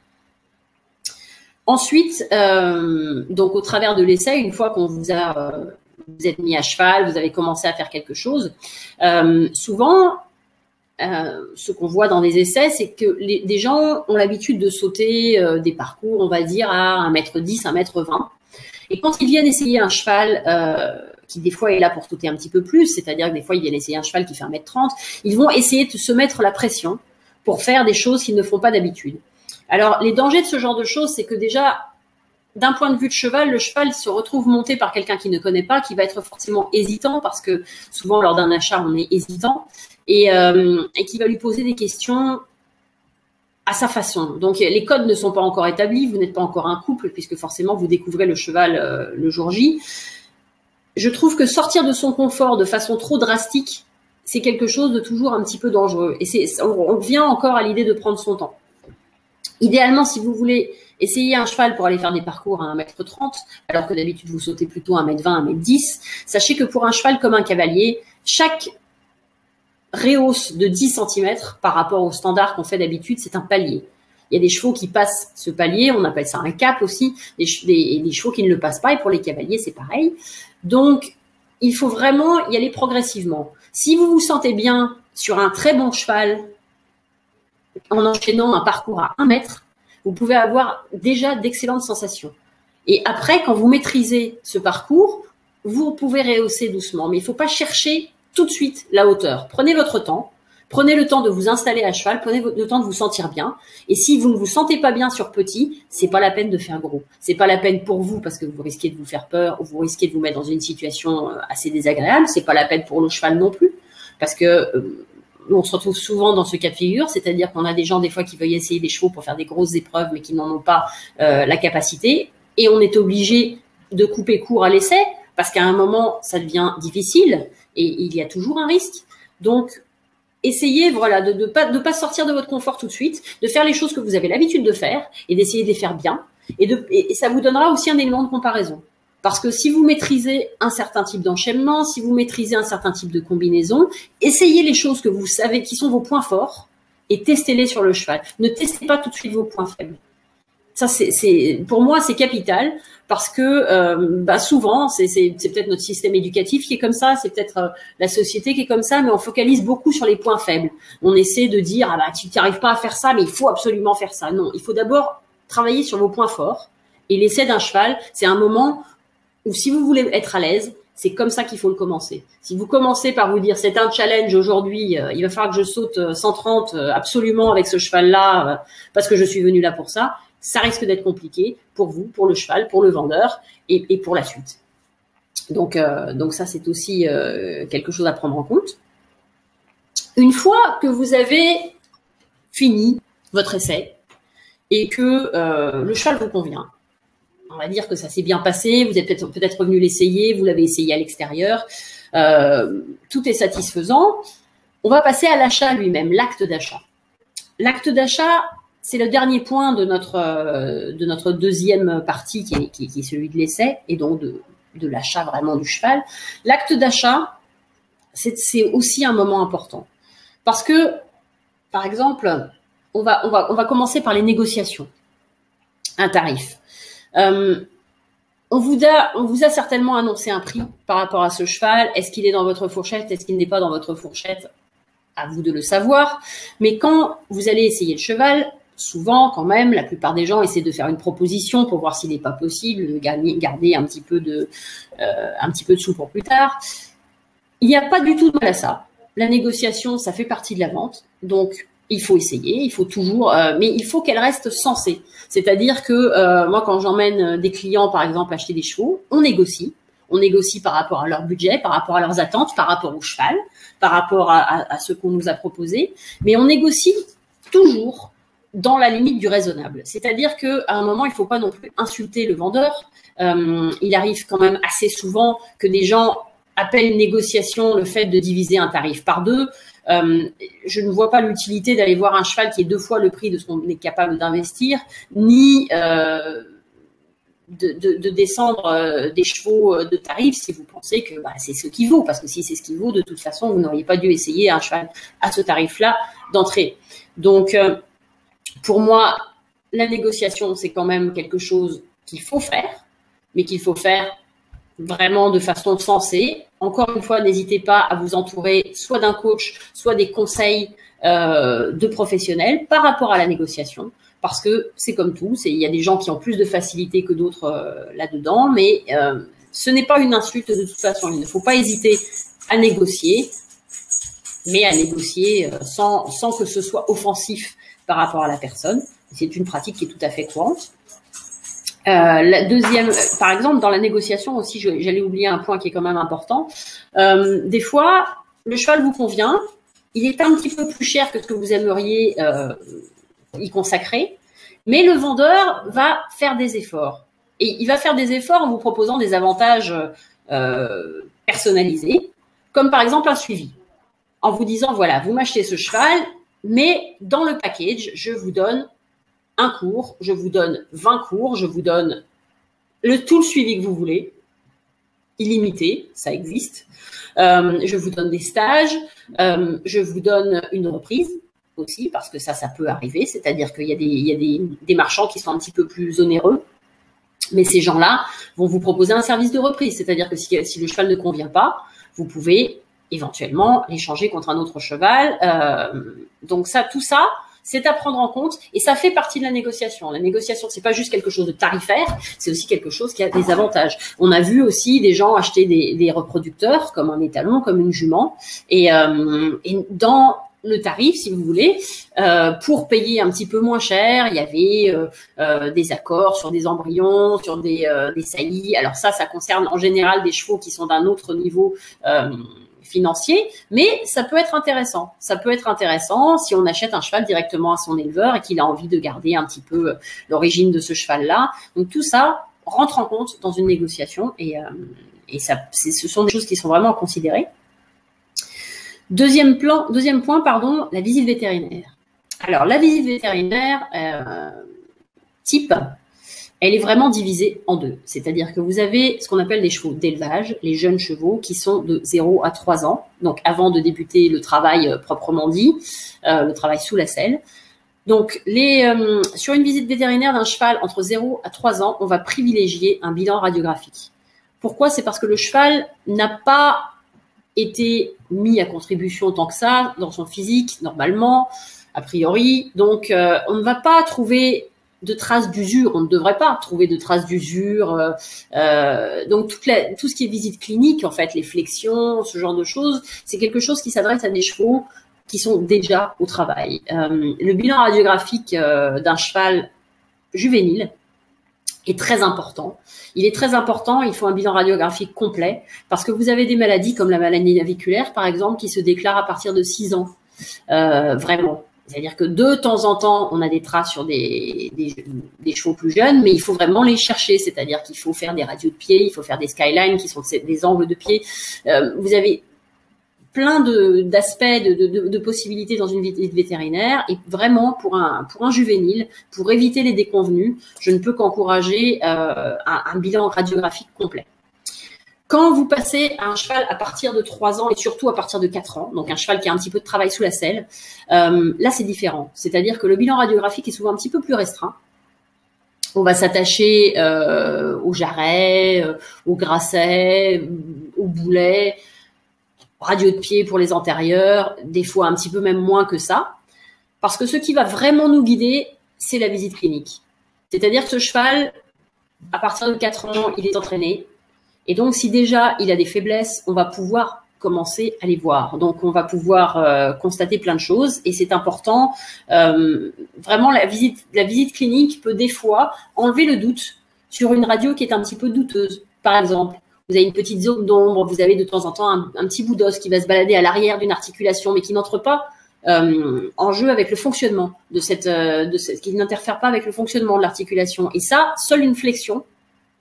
Ensuite, donc au travers de l'essai, une fois qu'on vous êtes mis à cheval, vous avez commencé à faire quelque chose, souvent, ce qu'on voit dans des essais, c'est que des gens ont l'habitude de sauter des parcours, on va dire, à 1,10 m, 1,20 m. Et quand ils viennent essayer un cheval qui des fois est là pour sauter un petit peu plus, c'est-à-dire que des fois ils viennent essayer un cheval qui fait 1,30 m, ils vont essayer de se mettre la pression pour faire des choses qu'ils ne font pas d'habitude. Alors, les dangers de ce genre de choses, c'est que déjà, d'un point de vue de cheval, le cheval se retrouve monté par quelqu'un qui ne connaît pas, qui va être forcément hésitant, parce que souvent, lors d'un achat, on est hésitant, et qui va lui poser des questions à sa façon. Donc, les codes ne sont pas encore établis, vous n'êtes pas encore un couple, puisque forcément, vous découvrez le cheval le jour J. Je trouve que sortir de son confort de façon trop drastique, c'est quelque chose de toujours un petit peu dangereux. Et on revient encore à l'idée de prendre son temps. Idéalement, si vous voulez essayer un cheval pour aller faire des parcours à 1,30 m, alors que d'habitude vous sautez plutôt à 1,20 m, 1,10 m, sachez que pour un cheval comme un cavalier, chaque rehausse de 10 cm par rapport au standard qu'on fait d'habitude, c'est un palier. Il y a des chevaux qui passent ce palier, on appelle ça un cap aussi, des chevaux qui ne le passent pas, et pour les cavaliers, c'est pareil. Donc, il faut vraiment y aller progressivement. Si vous vous sentez bien sur un très bon cheval, en enchaînant un parcours à 1 mètre, vous pouvez avoir déjà d'excellentes sensations. Et après, quand vous maîtrisez ce parcours, vous pouvez rehausser doucement. Mais il ne faut pas chercher tout de suite la hauteur. Prenez votre temps. Prenez le temps de vous installer à cheval. Prenez le temps de vous sentir bien. Et si vous ne vous sentez pas bien sur petit, c'est pas la peine de faire gros. C'est pas la peine pour vous parce que vous risquez de vous faire peur ou vous risquez de vous mettre dans une situation assez désagréable. C'est pas la peine pour le cheval non plus parce que on se retrouve souvent dans ce cas de figure, c'est-à-dire qu'on a des gens des fois qui veulent essayer des chevaux pour faire des grosses épreuves mais qui n'en ont pas la capacité et on est obligé de couper court à l'essai parce qu'à un moment ça devient difficile et il y a toujours un risque. Donc essayez voilà de pas sortir de votre confort tout de suite, de faire les choses que vous avez l'habitude de faire et d'essayer de les faire bien et ça vous donnera aussi un élément de comparaison. Parce que si vous maîtrisez un certain type d'enchaînement, si vous maîtrisez un certain type de combinaison, essayez les choses que vous savez qui sont vos points forts et testez-les sur le cheval. Ne testez pas tout de suite vos points faibles. Ça, pour moi, c'est capital parce que souvent, c'est peut-être notre système éducatif qui est comme ça, c'est peut-être la société qui est comme ça, mais on focalise beaucoup sur les points faibles. On essaie de dire tu n'arrives pas à faire ça, mais il faut absolument faire ça. Non, il faut d'abord travailler sur vos points forts. Et l'essai d'un cheval, c'est un moment où si vous voulez être à l'aise, c'est comme ça qu'il faut le commencer. Si vous commencez par vous dire c'est un challenge aujourd'hui, il va falloir que je saute 130 absolument avec ce cheval-là parce que je suis venu là pour ça, ça risque d'être compliqué pour vous, pour le cheval, pour le vendeur et pour la suite. Donc ça, c'est aussi quelque chose à prendre en compte. Une fois que vous avez fini votre essai et que le cheval vous convient, on va dire que ça s'est bien passé, vous êtes peut-être revenu l'essayer, vous l'avez essayé à l'extérieur, tout est satisfaisant. On va passer à l'achat lui-même, l'acte d'achat. L'acte d'achat, c'est le dernier point de notre deuxième partie qui est celui de l'essai et donc de l'achat vraiment du cheval. L'acte d'achat, c'est aussi un moment important parce que, par exemple, on va commencer par les négociations. Un tarif. On vous a certainement annoncé un prix par rapport à ce cheval. Est-ce qu'il est dans votre fourchette? Est-ce qu'il n'est pas dans votre fourchette? À vous de le savoir. Mais quand vous allez essayer le cheval, souvent, quand même, la plupart des gens essaient de faire une proposition pour voir s'il n'est pas possible de garder un petit peu de sous pour plus tard. Il n'y a pas du tout de mal à ça. La négociation, ça fait partie de la vente. Donc, il faut essayer, il faut toujours, mais il faut qu'elle reste sensée. C'est-à-dire que moi, quand j'emmène des clients, par exemple, acheter des chevaux, on négocie. On négocie par rapport à leur budget, par rapport à leurs attentes, par rapport au cheval, par rapport à ce qu'on nous a proposé. Mais on négocie toujours dans la limite du raisonnable. C'est-à-dire qu'à un moment, il ne faut pas non plus insulter le vendeur. Il arrive quand même assez souvent que des gens appellent négociation le fait de diviser un tarif par deux. Je ne vois pas l'utilité d'aller voir un cheval qui est 2 fois le prix de ce qu'on est capable d'investir, ni de descendre des chevaux de tarif si vous pensez que c'est ce qui vaut. Parce que si c'est ce qui vaut, de toute façon, vous n'auriez pas dû essayer un cheval à ce tarif-là d'entrée. Donc, pour moi, la négociation, c'est quand même quelque chose qu'il faut faire, mais qu'il faut faire vraiment de façon sensée. Encore une fois, n'hésitez pas à vous entourer soit d'un coach, soit des conseils de professionnels par rapport à la négociation, parce que c'est comme tout, il y a des gens qui ont plus de facilité que d'autres là-dedans, mais ce n'est pas une insulte de toute façon. Il ne faut pas hésiter à négocier, mais à négocier sans que ce soit offensif par rapport à la personne. C'est une pratique qui est tout à fait courante. La deuxième, par exemple, dans la négociation aussi, j'allais oublier un point qui est quand même important. Des fois, le cheval vous convient, il est un petit peu plus cher que ce que vous aimeriez y consacrer, mais le vendeur va faire des efforts. Et il va faire des efforts en vous proposant des avantages personnalisés, comme par exemple un suivi. En vous disant, voilà, vous m'achetez ce cheval, mais dans le package, je vous donne un cours, je vous donne 20 cours, je vous donne tout le suivi que vous voulez, illimité, ça existe. Je vous donne des stages, je vous donne une reprise aussi, parce que ça peut arriver, c'est-à-dire qu'il y a des marchands qui sont un petit peu plus onéreux, mais ces gens-là vont vous proposer un service de reprise, c'est-à-dire que si le cheval ne convient pas, vous pouvez éventuellement l'échanger contre un autre cheval. Donc tout ça, c'est à prendre en compte et ça fait partie de la négociation. La négociation, c'est pas juste quelque chose de tarifaire, c'est aussi quelque chose qui a des avantages. On a vu aussi des gens acheter des reproducteurs comme un étalon, comme une jument, et dans le tarif, si vous voulez, pour payer un petit peu moins cher, il y avait des accords sur des embryons, sur des saillies. Alors ça concerne en général des chevaux qui sont d'un autre niveau financier, mais ça peut être intéressant. Ça peut être intéressant si on achète un cheval directement à son éleveur et qu'il a envie de garder un petit peu l'origine de ce cheval-là. Donc tout ça rentre en compte dans une négociation et ce sont des choses qui sont vraiment à considérer. Deuxième point, la visite vétérinaire. Alors la visite vétérinaire type, elle est vraiment divisée en deux. C'est-à-dire que vous avez ce qu'on appelle les chevaux d'élevage, les jeunes chevaux qui sont de 0 à 3 ans, donc avant de débuter le travail proprement dit, le travail sous la selle. Donc, sur une visite vétérinaire d'un cheval entre 0 à 3 ans, on va privilégier un bilan radiographique. Pourquoi? C'est parce que le cheval n'a pas été mis à contribution tant que ça dans son physique, normalement, a priori. Donc, on ne va pas trouver de traces d'usure, on ne devrait pas trouver de traces d'usure. Donc, tout ce qui est visite clinique, en fait, les flexions, ce genre de choses, c'est quelque chose qui s'adresse à des chevaux qui sont déjà au travail. Le bilan radiographique d'un cheval juvénile est très important. Il est très important, il faut un bilan radiographique complet, parce que vous avez des maladies comme la maladie naviculaire, par exemple, qui se déclarent à partir de 6 ans. Vraiment. C'est-à-dire que de temps en temps, on a des traces sur des chevaux plus jeunes, mais il faut vraiment les chercher. C'est-à-dire qu'il faut faire des radios de pied, il faut faire des skylines qui sont des angles de pied. Vous avez plein d'aspects, de possibilités dans une visite vétérinaire. Et vraiment, pour un juvénile, pour éviter les déconvenues, je ne peux qu'encourager un bilan radiographique complet. Quand vous passez à un cheval à partir de 3 ans et surtout à partir de 4 ans, donc un cheval qui a un petit peu de travail sous la selle, là c'est différent. C'est-à-dire que le bilan radiographique est souvent un petit peu plus restreint. On va s'attacher aux jarrets, aux grasset, aux boulets, radio de pied pour les antérieurs, des fois un petit peu même moins que ça. Parce que ce qui va vraiment nous guider, c'est la visite clinique. C'est-à-dire que ce cheval, à partir de 4 ans, il est entraîné. Et donc, si déjà il a des faiblesses, on va pouvoir commencer à les voir. Donc, on va pouvoir constater plein de choses. Et c'est important. Vraiment, la visite clinique peut des fois enlever le doute sur une radio qui est un petit peu douteuse. Par exemple, vous avez une petite zone d'ombre, vous avez de temps en temps un petit bout d'os qui va se balader à l'arrière d'une articulation, mais qui n'entre pas en jeu avec le fonctionnement qui n'interfère pas avec le fonctionnement de l'articulation. Et ça, seule une flexion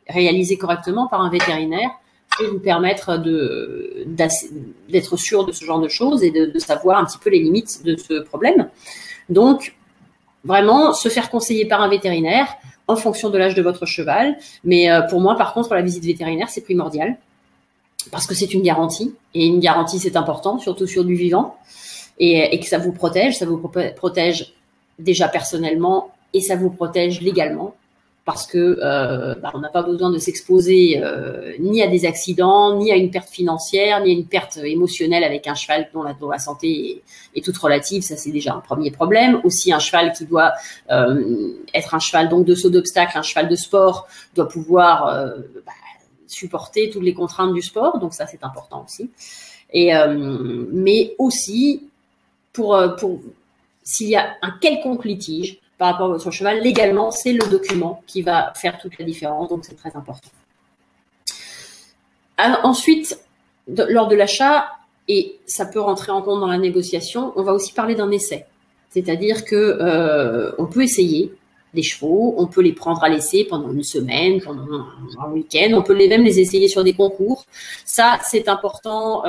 réalisée correctement par un vétérinaire peut vous permettre d'être sûr de ce genre de choses et de savoir un petit peu les limites de ce problème. Donc, vraiment, se faire conseiller par un vétérinaire en fonction de l'âge de votre cheval. Mais pour moi, par contre, la visite vétérinaire, c'est primordial parce que c'est une garantie. Et une garantie, c'est important, surtout sur du vivant. Et que ça vous protège déjà personnellement et ça vous protège légalement. Parce que on n'a pas besoin de s'exposer ni à des accidents, ni à une perte financière, ni à une perte émotionnelle avec un cheval dont la santé est toute relative. Ça, c'est déjà un premier problème. Aussi, un cheval qui doit être un cheval donc de saut d'obstacle, un cheval de sport, doit pouvoir supporter toutes les contraintes du sport. Donc ça, c'est important aussi. Et mais aussi pour s'il y a un quelconque litige par rapport à votre cheval, légalement, c'est le document qui va faire toute la différence, donc c'est très important. Ensuite, lors de l'achat, et ça peut rentrer en compte dans la négociation, on va aussi parler d'un essai. C'est-à-dire que on peut essayer des chevaux, on peut les prendre à l'essai pendant une semaine, pendant un week-end, on peut même les essayer sur des concours. Ça, c'est important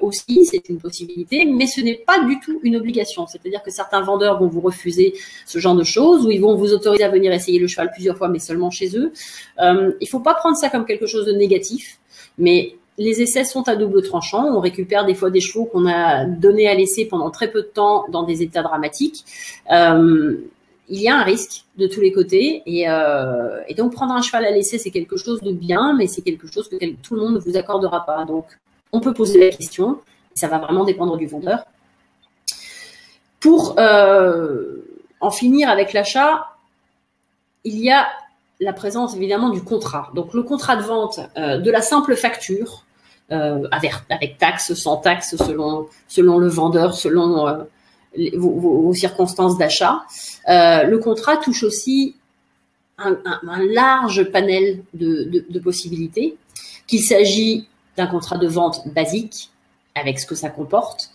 aussi, c'est une possibilité, mais ce n'est pas du tout une obligation. C'est-à-dire que certains vendeurs vont vous refuser ce genre de choses, ou ils vont vous autoriser à venir essayer le cheval plusieurs fois, mais seulement chez eux. Il faut pas prendre ça comme quelque chose de négatif, mais les essais sont à double tranchant. On récupère des fois des chevaux qu'on a donnés à l'essai pendant très peu de temps dans des états dramatiques. Il y a un risque de tous les côtés et donc prendre un cheval à l'essai, c'est quelque chose de bien, mais c'est quelque chose que tout le monde ne vous accordera pas. Donc, on peut poser la question, et ça va vraiment dépendre du vendeur. Pour en finir avec l'achat, il y a la présence évidemment du contrat. Donc, le contrat de vente de la simple facture, avec taxe, sans taxe, selon le vendeur, selon vos circonstances d'achat. Le contrat touche aussi un large panel de possibilités, qu'il s'agit d'un contrat de vente basique avec ce que ça comporte.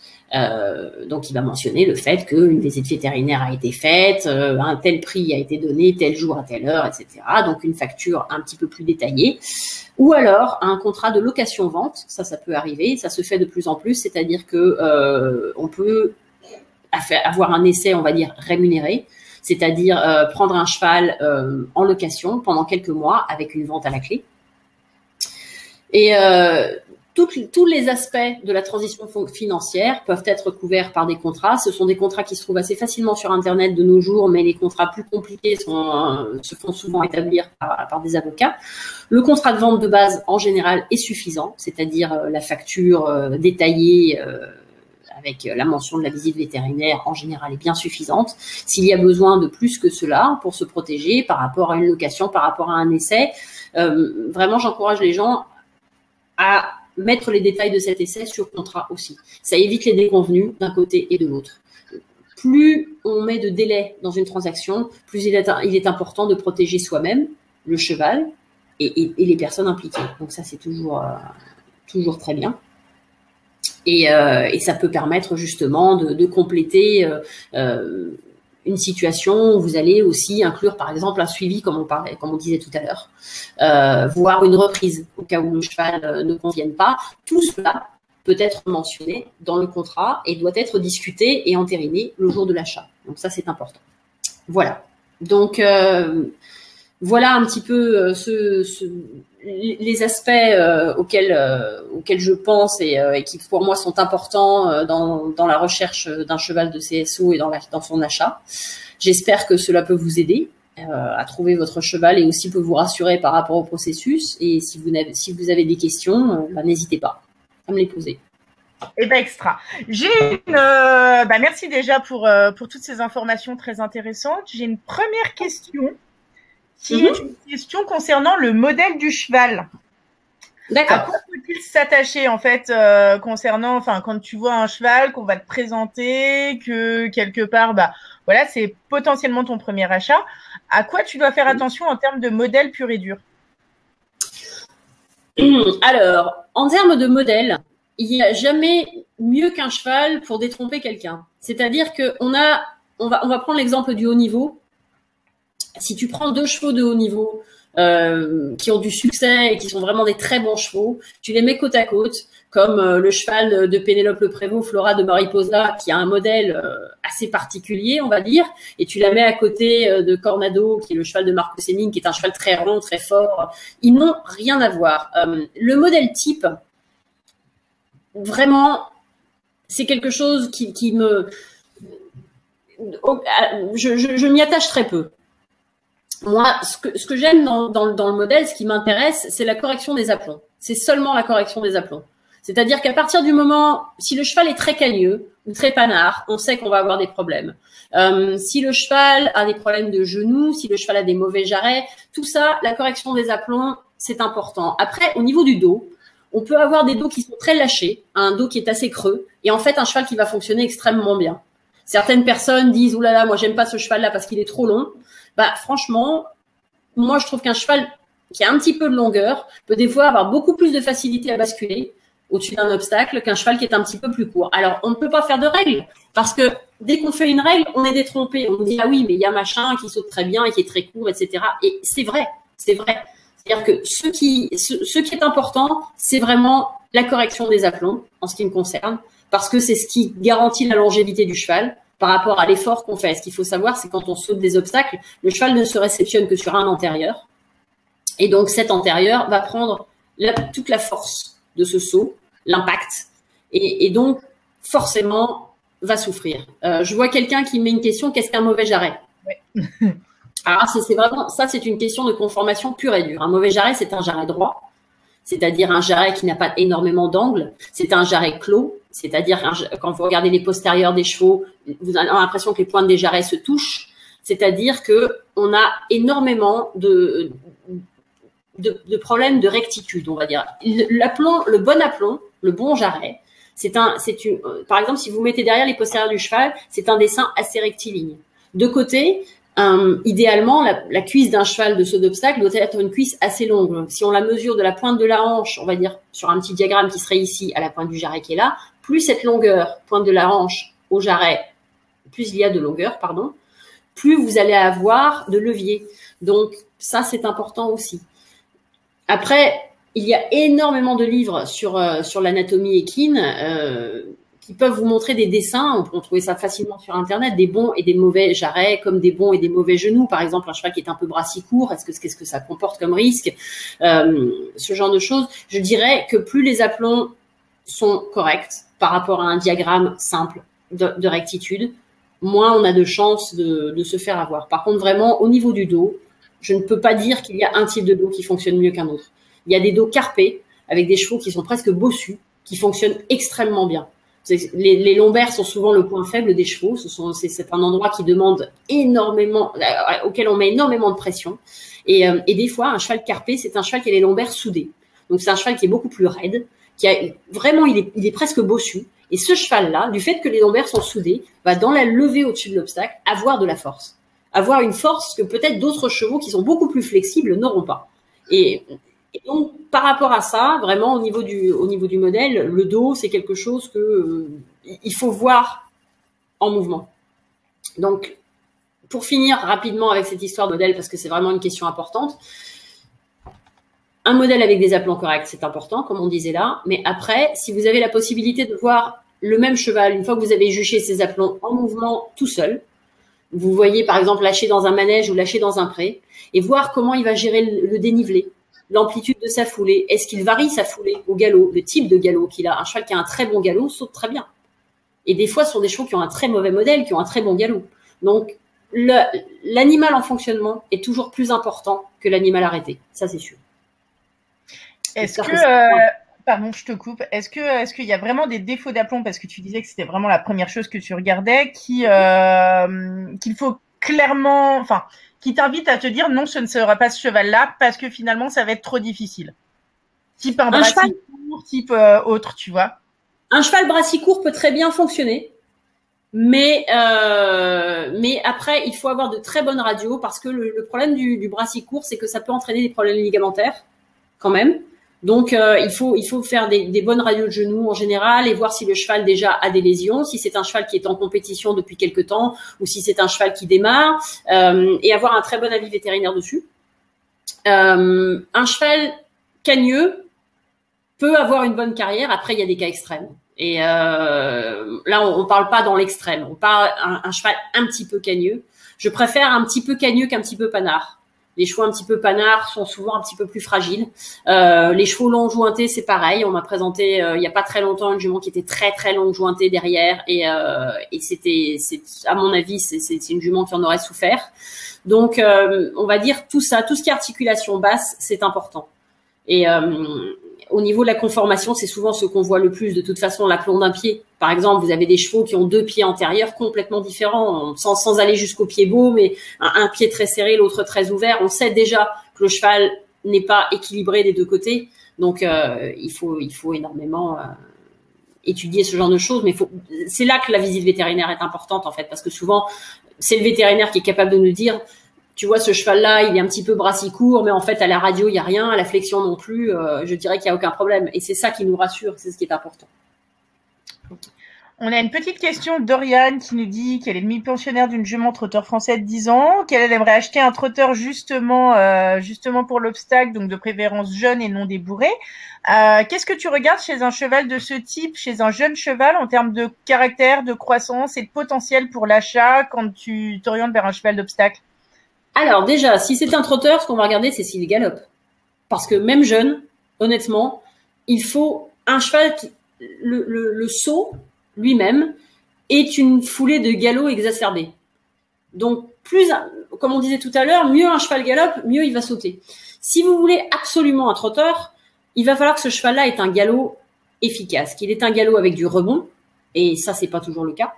Donc, il va mentionner le fait qu'une visite vétérinaire a été faite, un tel prix a été donné, tel jour à telle heure, etc. Donc, une facture un petit peu plus détaillée. Ou alors, un contrat de location-vente. Ça peut arriver. Ça se fait de plus en plus. C'est-à-dire que on peut avoir un essai, on va dire, rémunéré. C'est-à-dire prendre un cheval en location pendant quelques mois avec une vente à la clé. Et tous les aspects de la transition financière peuvent être couverts par des contrats. Ce sont des contrats qui se trouvent assez facilement sur Internet de nos jours, mais les contrats plus compliqués se font souvent établir par des avocats. Le contrat de vente de base, en général, est suffisant, c'est-à-dire la facture détaillée avec la mention de la visite vétérinaire, en général, est bien suffisante. S'il y a besoin de plus que cela pour se protéger par rapport à une location, par rapport à un essai, vraiment, j'encourage les gens à mettre les détails de cet essai sur contrat aussi. Ça évite les déconvenus d'un côté et de l'autre. Plus on met de délai dans une transaction, plus il est important de protéger soi-même, le cheval et les personnes impliquées. Donc ça, c'est toujours très bien. Et ça peut permettre justement de compléter une situation où vous allez aussi inclure, par exemple, un suivi, comme on disait tout à l'heure, voire une reprise au cas où le cheval ne convienne pas. Tout cela peut être mentionné dans le contrat et doit être discuté et entériné le jour de l'achat. Donc ça, c'est important. Voilà. Donc voilà un petit peu les aspects auxquels je pense et qui pour moi sont importants dans la recherche d'un cheval de CSO et dans son achat. J'espère que cela peut vous aider à trouver votre cheval et aussi peut vous rassurer par rapport au processus. Et si vous avez des questions, n'hésitez pas à me les poser. Eh ben extra. Merci déjà pour toutes ces informations très intéressantes. J'ai une première question qui est une question concernant le modèle du cheval. D'accord. À quoi peut-il s'attacher en fait concernant, quand tu vois un cheval qu'on va te présenter, que quelque part, voilà, c'est potentiellement ton premier achat. À quoi tu dois faire attention en termes de modèle pur et dur? Alors, en termes de modèle, il n'y a jamais mieux qu'un cheval pour détromper quelqu'un. C'est-à-dire que on va prendre l'exemple du haut niveau. Si tu prends 2 chevaux de haut niveau qui ont du succès et qui sont vraiment des très bons chevaux, tu les mets côte à côte, comme le cheval de Pénélope Le Prévost, Flora de Mariposa, qui a un modèle assez particulier, on va dire, et tu la mets à côté de Cornado, qui est le cheval de Marco Senning, qui est un cheval très rond, très fort. Ils n'ont rien à voir. Le modèle type, vraiment, c'est quelque chose qui me... Je m'y attache très peu. Moi, ce que j'aime dans le modèle, ce qui m'intéresse, c'est la correction des aplombs. C'est seulement la correction des aplombs. C'est-à-dire qu'à partir du moment, si le cheval est très cagneux ou très panard, on sait qu'on va avoir des problèmes. Si le cheval a des problèmes de genoux, si le cheval a des mauvais jarrets, tout ça, la correction des aplombs, c'est important. Après, au niveau du dos, on peut avoir des dos qui sont très lâchés, un dos qui est assez creux, et en fait, un cheval qui va fonctionner extrêmement bien. Certaines personnes disent « Ouh là là, moi j'aime pas ce cheval-là parce qu'il est trop long ». Franchement, moi je trouve qu'un cheval qui a un petit peu de longueur peut des fois avoir beaucoup plus de facilité à basculer au-dessus d'un obstacle qu'un cheval qui est un petit peu plus court. Alors, on ne peut pas faire de règles parce que dès qu'on fait une règle, on est détrompé. On dit « Ah oui, mais il y a machin qui saute très bien et qui est très court, etc. » Et c'est vrai, c'est vrai. C'est-à-dire que ce qui est important, c'est vraiment la correction des aplombs en ce qui me concerne, parce que c'est ce qui garantit la longévité du cheval par rapport à l'effort qu'on fait. Ce qu'il faut savoir, c'est quand on saute des obstacles, le cheval ne se réceptionne que sur un antérieur. Et donc, cet antérieur va prendre toute la force de ce saut, l'impact, et donc, forcément, va souffrir. Je vois quelqu'un qui met une question, qu'est-ce qu'un mauvais jarret? Oui. Alors, c'est vraiment, ça, c'est une question de conformation pure et dure. Un mauvais jarret, c'est un jarret droit, c'est-à-dire un jarret qui n'a pas énormément d'angle. C'est un jarret clos, c'est-à-dire quand vous regardez les postérieurs des chevaux, vous avez l'impression que les pointes des jarrets se touchent. C'est-à-dire que on a énormément de problèmes de rectitude, on va dire. L'aplomb, le bon aplomb, le bon jarret, par exemple, si vous mettez derrière les postérieurs du cheval, c'est un dessin assez rectiligne. De côté, idéalement, la cuisse d'un cheval de saut d'obstacle doit être une cuisse assez longue. Si on la mesure de la pointe de la hanche, on va dire sur un petit diagramme qui serait ici à la pointe du jarret qui est là, plus cette longueur, pointe de la hanche au jarret, plus il y a de longueur, pardon, plus vous allez avoir de levier. Donc ça, c'est important aussi. Après, il y a énormément de livres sur l'anatomie équine qui peuvent vous montrer des dessins. On peut trouver ça facilement sur Internet, des bons et des mauvais jarrets, comme des bons et des mauvais genoux. Par exemple, un cheval qui est un peu brassicourt, qu'est-ce que ça comporte comme risque? ce genre de choses, je dirais que plus les aplombs sont corrects par rapport à un diagramme simple de rectitude, moins on a de chances de se faire avoir. Par contre, vraiment, au niveau du dos, je ne peux pas dire qu'il y a un type de dos qui fonctionne mieux qu'un autre. Il y a des dos carpés, avec des chevaux qui sont presque bossus, qui fonctionnent extrêmement bien. Les lombaires sont souvent le point faible des chevaux. C'est un endroit qui demande énormément, auquel on met énormément de pression. Et des fois, un cheval carpé, c'est un cheval qui a les lombaires soudés. Donc, c'est un cheval qui est beaucoup plus raide, vraiment, il est presque bossu. Et ce cheval-là, du fait que les lombaires sont soudés, va dans la levée au-dessus de l'obstacle avoir de la force. Avoir une force que peut-être d'autres chevaux qui sont beaucoup plus flexibles n'auront pas. Et donc, par rapport à ça, vraiment, au niveau du modèle, le dos, c'est quelque chose que il faut voir en mouvement. Donc, pour finir rapidement avec cette histoire de modèle, parce que c'est vraiment une question importante, un modèle avec des aplombs corrects, c'est important, comme on disait là. Mais après, si vous avez la possibilité de voir le même cheval, une fois que vous avez juché ses aplombs en mouvement tout seul, vous voyez par exemple lâcher dans un manège ou lâcher dans un pré, et voir comment il va gérer le dénivelé, l'amplitude de sa foulée. Est-ce qu'il varie sa foulée au galop, le type de galop qu'il a? Un cheval qui a un très bon galop saute très bien. Et des fois, ce sont des chevaux qui ont un très mauvais modèle, qui ont un très bon galop. Donc, l'animal en fonctionnement est toujours plus important que l'animal arrêté. Ça, c'est sûr. Est-ce que, pardon, je te coupe. Est-ce qu'il y a vraiment des défauts d'aplomb, parce que tu disais que c'était vraiment la première chose que tu regardais, qu'il faut clairement, enfin, qui t'invite à te dire non, ce ne sera pas ce cheval-là parce que finalement, ça va être trop difficile. Type un brassicourt, type autre, tu vois. Un cheval brassicourt peut très bien fonctionner. Mais après, il faut avoir de très bonnes radios parce que le problème du brassicourt, c'est que ça peut entraîner des problèmes ligamentaires quand même. Donc, il faut faire des bonnes radios de genoux en général et voir si le cheval déjà a des lésions, si c'est un cheval qui est en compétition depuis quelque temps ou si c'est un cheval qui démarre, et avoir un très bon avis vétérinaire dessus. Un cheval cagneux peut avoir une bonne carrière. Après, il y a des cas extrêmes. Et là, on parle pas dans l'extrême. On parle un cheval un petit peu cagneux. Je préfère un petit peu cagneux qu'un petit peu panard. Les chevaux un petit peu panards sont souvent un petit peu plus fragiles. Les chevaux longs jointés, c'est pareil. On m'a présenté il y a pas très longtemps une jument qui était très très longue jointée derrière et c'est à mon avis c'est une jument qui en aurait souffert. Donc on va dire tout ça, tout ce qui est articulation basse, c'est important. Et au niveau de la conformation, c'est souvent ce qu'on voit le plus. De toute façon, l'aplomb d'un pied. Par exemple, vous avez des chevaux qui ont deux pieds antérieurs complètement différents, sans aller jusqu'au pied beau, mais un pied très serré, l'autre très ouvert. On sait déjà que le cheval n'est pas équilibré des deux côtés. Donc, il faut énormément étudier ce genre de choses. Mais c'est là que la visite vétérinaire est importante, en fait, parce que souvent, c'est le vétérinaire qui est capable de nous dire tu vois, ce cheval-là, il est un petit peu brassicourt, mais en fait, à la radio, il n'y a rien, à la flexion non plus, je dirais qu'il n'y a aucun problème. Et c'est ça qui nous rassure, c'est ce qui est important. On a une petite question d'Oriane qui nous dit qu'elle est demi-pensionnaire d'une jument trotteur français de 10 ans, qu'elle aimerait acheter un trotteur justement pour l'obstacle, donc de préférence jeune et non débourré. Qu'est-ce que tu regardes chez un cheval de ce type, chez un jeune cheval, en termes de caractère, de croissance et de potentiel pour l'achat quand tu t'orientes vers un cheval d'obstacle? Alors déjà, si c'est un trotteur, ce qu'on va regarder, c'est s'il galope. Parce que même jeune, honnêtement, il faut un cheval qui le saut lui-même est une foulée de galop exacerbée. Donc plus, comme on disait tout à l'heure, mieux un cheval galope, mieux il va sauter. Si vous voulez absolument un trotteur, il va falloir que ce cheval-là ait un galop efficace, qu'il ait un galop avec du rebond, et ça c'est pas toujours le cas.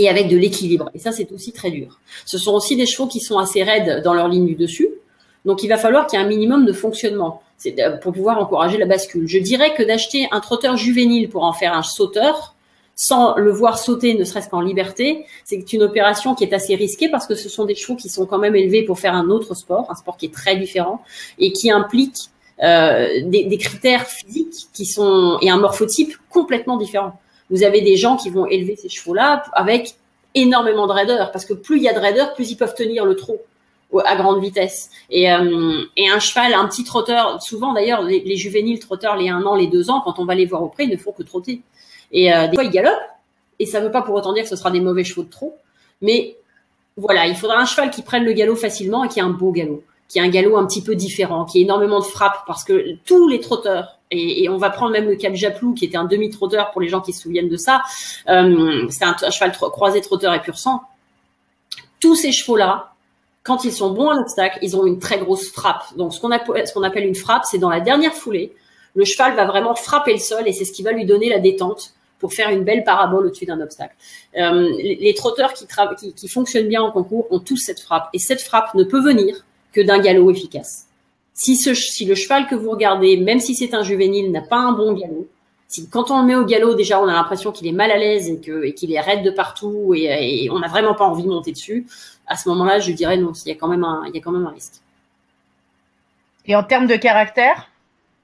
Et avec de l'équilibre. Et ça, c'est aussi très dur. Ce sont aussi des chevaux qui sont assez raides dans leur ligne du dessus. Donc, il va falloir qu'il y ait un minimum de fonctionnement pour pouvoir encourager la bascule. Je dirais que d'acheter un trotteur juvénile pour en faire un sauteur, sans le voir sauter, ne serait-ce qu'en liberté, c'est une opération qui est assez risquée parce que ce sont des chevaux qui sont quand même élevés pour faire un autre sport, un sport qui est très différent et qui implique des critères physiques et un morphotype complètement différent. Vous avez des gens qui vont élever ces chevaux-là avec énormément de raideur, parce que plus il y a de raideur, plus ils peuvent tenir le trot à grande vitesse. Et un cheval, un petit trotteur, souvent d'ailleurs les juvéniles trotteurs, les 1 an, les 2 ans, quand on va les voir au pré, ils ne font que trotter. Et des fois ils galopent, et ça ne veut pas pour autant dire que ce sera des mauvais chevaux de trot, mais voilà, il faudra un cheval qui prenne le galop facilement et qui a un beau galop. qui est un galop un petit peu différent, qui a énormément de frappe, parce que tous les trotteurs, et on va prendre même le cas de Japlou, qui était un demi-trotteur pour les gens qui se souviennent de ça, c'était un cheval croisé trotteur et pur sang. Tous ces chevaux-là, quand ils sont bons à l'obstacle, ils ont une très grosse frappe. Donc, ce qu'on appelle une frappe, c'est dans la dernière foulée, le cheval va vraiment frapper le sol et c'est ce qui va lui donner la détente pour faire une belle parabole au-dessus d'un obstacle. Les trotteurs qui fonctionnent bien en concours ont tous cette frappe. Et cette frappe ne peut venir que d'un galop efficace. Si le cheval que vous regardez, même si c'est un juvénile, n'a pas un bon galop, quand on le met au galop, déjà, on a l'impression qu'il est mal à l'aise et qu'il est raide de partout et on n'a vraiment pas envie de monter dessus, à ce moment-là, je dirais non, il y a quand même un risque. Et en termes de caractère,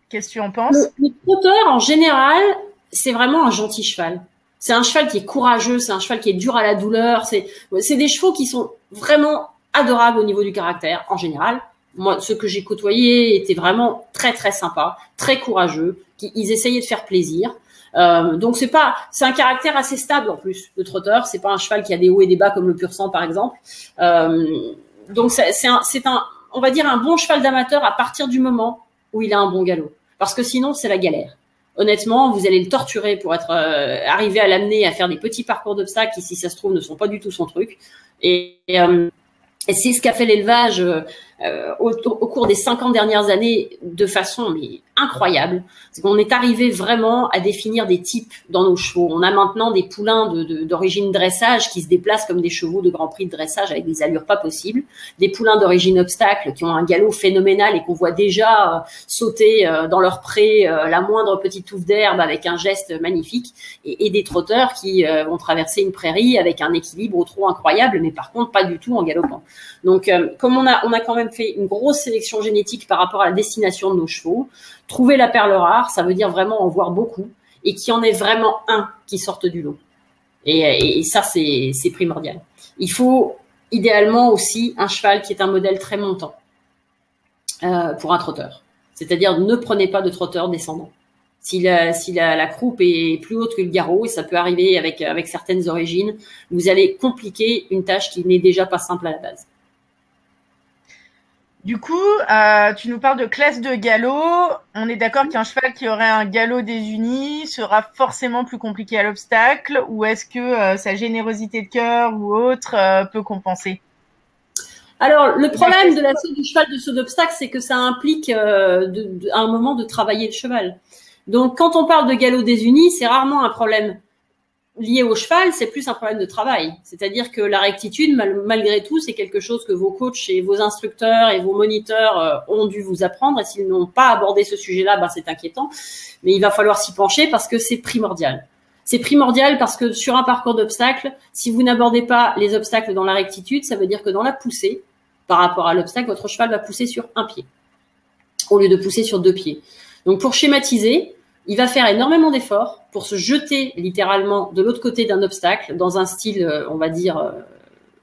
qu'est-ce que tu en penses? Le trotteur, en général, c'est vraiment un gentil cheval. C'est un cheval qui est courageux, c'est un cheval qui est dur à la douleur. C'est des chevaux qui sont vraiment adorables au niveau du caractère, en général. Moi, ceux que j'ai côtoyés étaient vraiment très très sympas, très courageux, ils essayaient de faire plaisir. Donc c'est un caractère assez stable en plus. Le trotteur, c'est pas un cheval qui a des hauts et des bas comme le pur sang par exemple. Donc on va dire un bon cheval d'amateur à partir du moment où il a un bon galop. Parce que sinon c'est la galère. Honnêtement, vous allez le torturer pour arriver à l'amener à faire des petits parcours d'obstacles qui, si ça se trouve, ne sont pas du tout son truc. Et c'est ce qu'a fait l'élevage au cours des 50 dernières années de façon incroyable. C'est qu'on est arrivé vraiment à définir des types dans nos chevaux. On a maintenant des poulains d'origine dressage qui se déplacent comme des chevaux de Grand Prix de dressage avec des allures pas possibles. Des poulains d'origine obstacle qui ont un galop phénoménal et qu'on voit déjà sauter dans leur pré la moindre petite touffe d'herbe avec un geste magnifique. Et des trotteurs qui vont traverser une prairie avec un équilibre au trot incroyable, mais par contre pas du tout en galopant. Donc, comme on a quand même fait une grosse sélection génétique par rapport à la destination de nos chevaux, trouver la perle rare, ça veut dire vraiment en voir beaucoup et qu'il y en ait vraiment un qui sorte du lot. Et ça, c'est primordial. Il faut idéalement aussi un cheval qui est un modèle très montant pour un trotteur. C'est-à-dire, ne prenez pas de trotteur descendant. Si la croupe est plus haute que le garrot, et ça peut arriver avec certaines origines, vous allez compliquer une tâche qui n'est déjà pas simple à la base. Du coup, tu nous parles de classe de galop. On est d'accord qu'un cheval qui aurait un galop désuni sera forcément plus compliqué à l'obstacle, ou est-ce que sa générosité de cœur ou autre peut compenser? Alors, le problème de l'assaut du cheval de saut d'obstacle, c'est que ça implique à un moment de travailler le cheval. Donc, quand on parle de galop désuni, c'est rarement un problème lié au cheval, c'est plus un problème de travail. C'est-à-dire que la rectitude, malgré tout, c'est quelque chose que vos coachs et vos instructeurs et vos moniteurs ont dû vous apprendre. Et s'ils n'ont pas abordé ce sujet-là, c'est inquiétant. Mais il va falloir s'y pencher parce que c'est primordial. C'est primordial parce que sur un parcours d'obstacles, si vous n'abordez pas les obstacles dans la rectitude, ça veut dire que dans la poussée, par rapport à l'obstacle, votre cheval va pousser sur un pied au lieu de pousser sur 2 pieds. Donc, pour schématiser, il va faire énormément d'efforts pour se jeter littéralement de l'autre côté d'un obstacle dans un style, on va dire,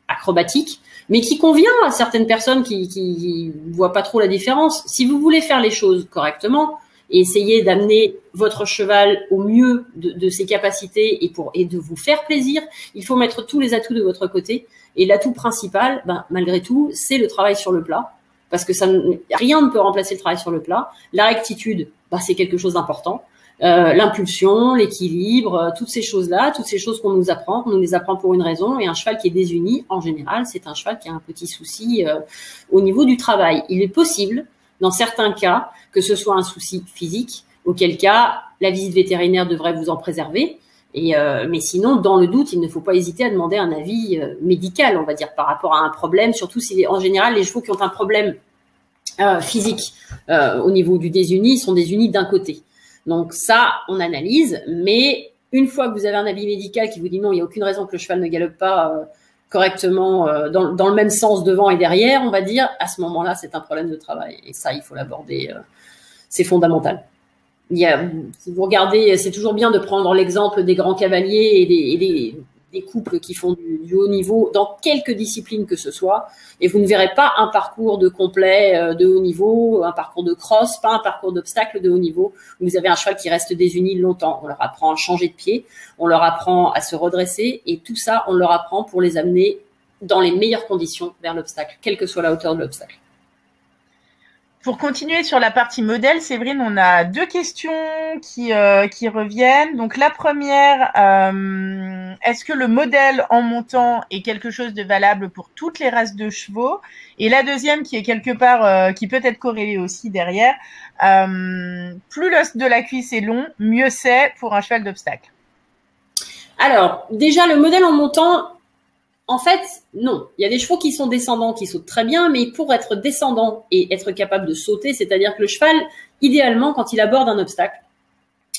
acrobatique, mais qui convient à certaines personnes qui voient pas trop la différence. Si vous voulez faire les choses correctement et essayer d'amener votre cheval au mieux de ses capacités et de vous faire plaisir, il faut mettre tous les atouts de votre côté. Et l'atout principal, malgré tout, c'est le travail sur le plat. Parce que rien ne peut remplacer le travail sur le plat. La rectitude, c'est quelque chose d'important. L'impulsion, l'équilibre, toutes ces choses-là, toutes ces choses qu'on nous apprend, on nous les apprend pour une raison. Et un cheval qui est désuni, en général, c'est un cheval qui a un petit souci au niveau du travail. Il est possible, dans certains cas, que ce soit un souci physique, auquel cas, la visite vétérinaire devrait vous en préserver. Mais sinon, dans le doute, il ne faut pas hésiter à demander un avis médical, on va dire, par rapport à un problème, surtout si en général, les chevaux qui ont un problème physique au niveau du désuni sont désunis d'un côté. Donc ça, on analyse, mais une fois que vous avez un avis médical qui vous dit non, il n'y a aucune raison que le cheval ne galope pas correctement dans le même sens devant et derrière, on va dire, à ce moment-là, c'est un problème de travail. Et ça, il faut l'aborder, c'est fondamental. Si vous regardez, c'est toujours bien de prendre l'exemple des grands cavaliers et des couples qui font du haut niveau dans quelque discipline que ce soit, et vous ne verrez pas un parcours de complet de haut niveau, un parcours de cross, pas un parcours d'obstacle de haut niveau, où vous avez un cheval qui reste désuni longtemps. On leur apprend à changer de pied, on leur apprend à se redresser, et tout ça, on leur apprend pour les amener dans les meilleures conditions vers l'obstacle, quelle que soit la hauteur de l'obstacle. Pour continuer sur la partie modèle, Séverine, on a 2 questions qui reviennent. Donc la première, est-ce que le modèle en montant est quelque chose de valable pour toutes les races de chevaux? Et la deuxième, qui est quelque part, qui peut être corrélée aussi derrière, plus l'os de la cuisse est long, mieux c'est pour un cheval d'obstacle. Alors, déjà, le modèle en montant, en fait, non. Il y a des chevaux qui sont descendants, qui sautent très bien, mais pour être descendant et être capable de sauter, c'est-à-dire que le cheval, idéalement, quand il aborde un obstacle,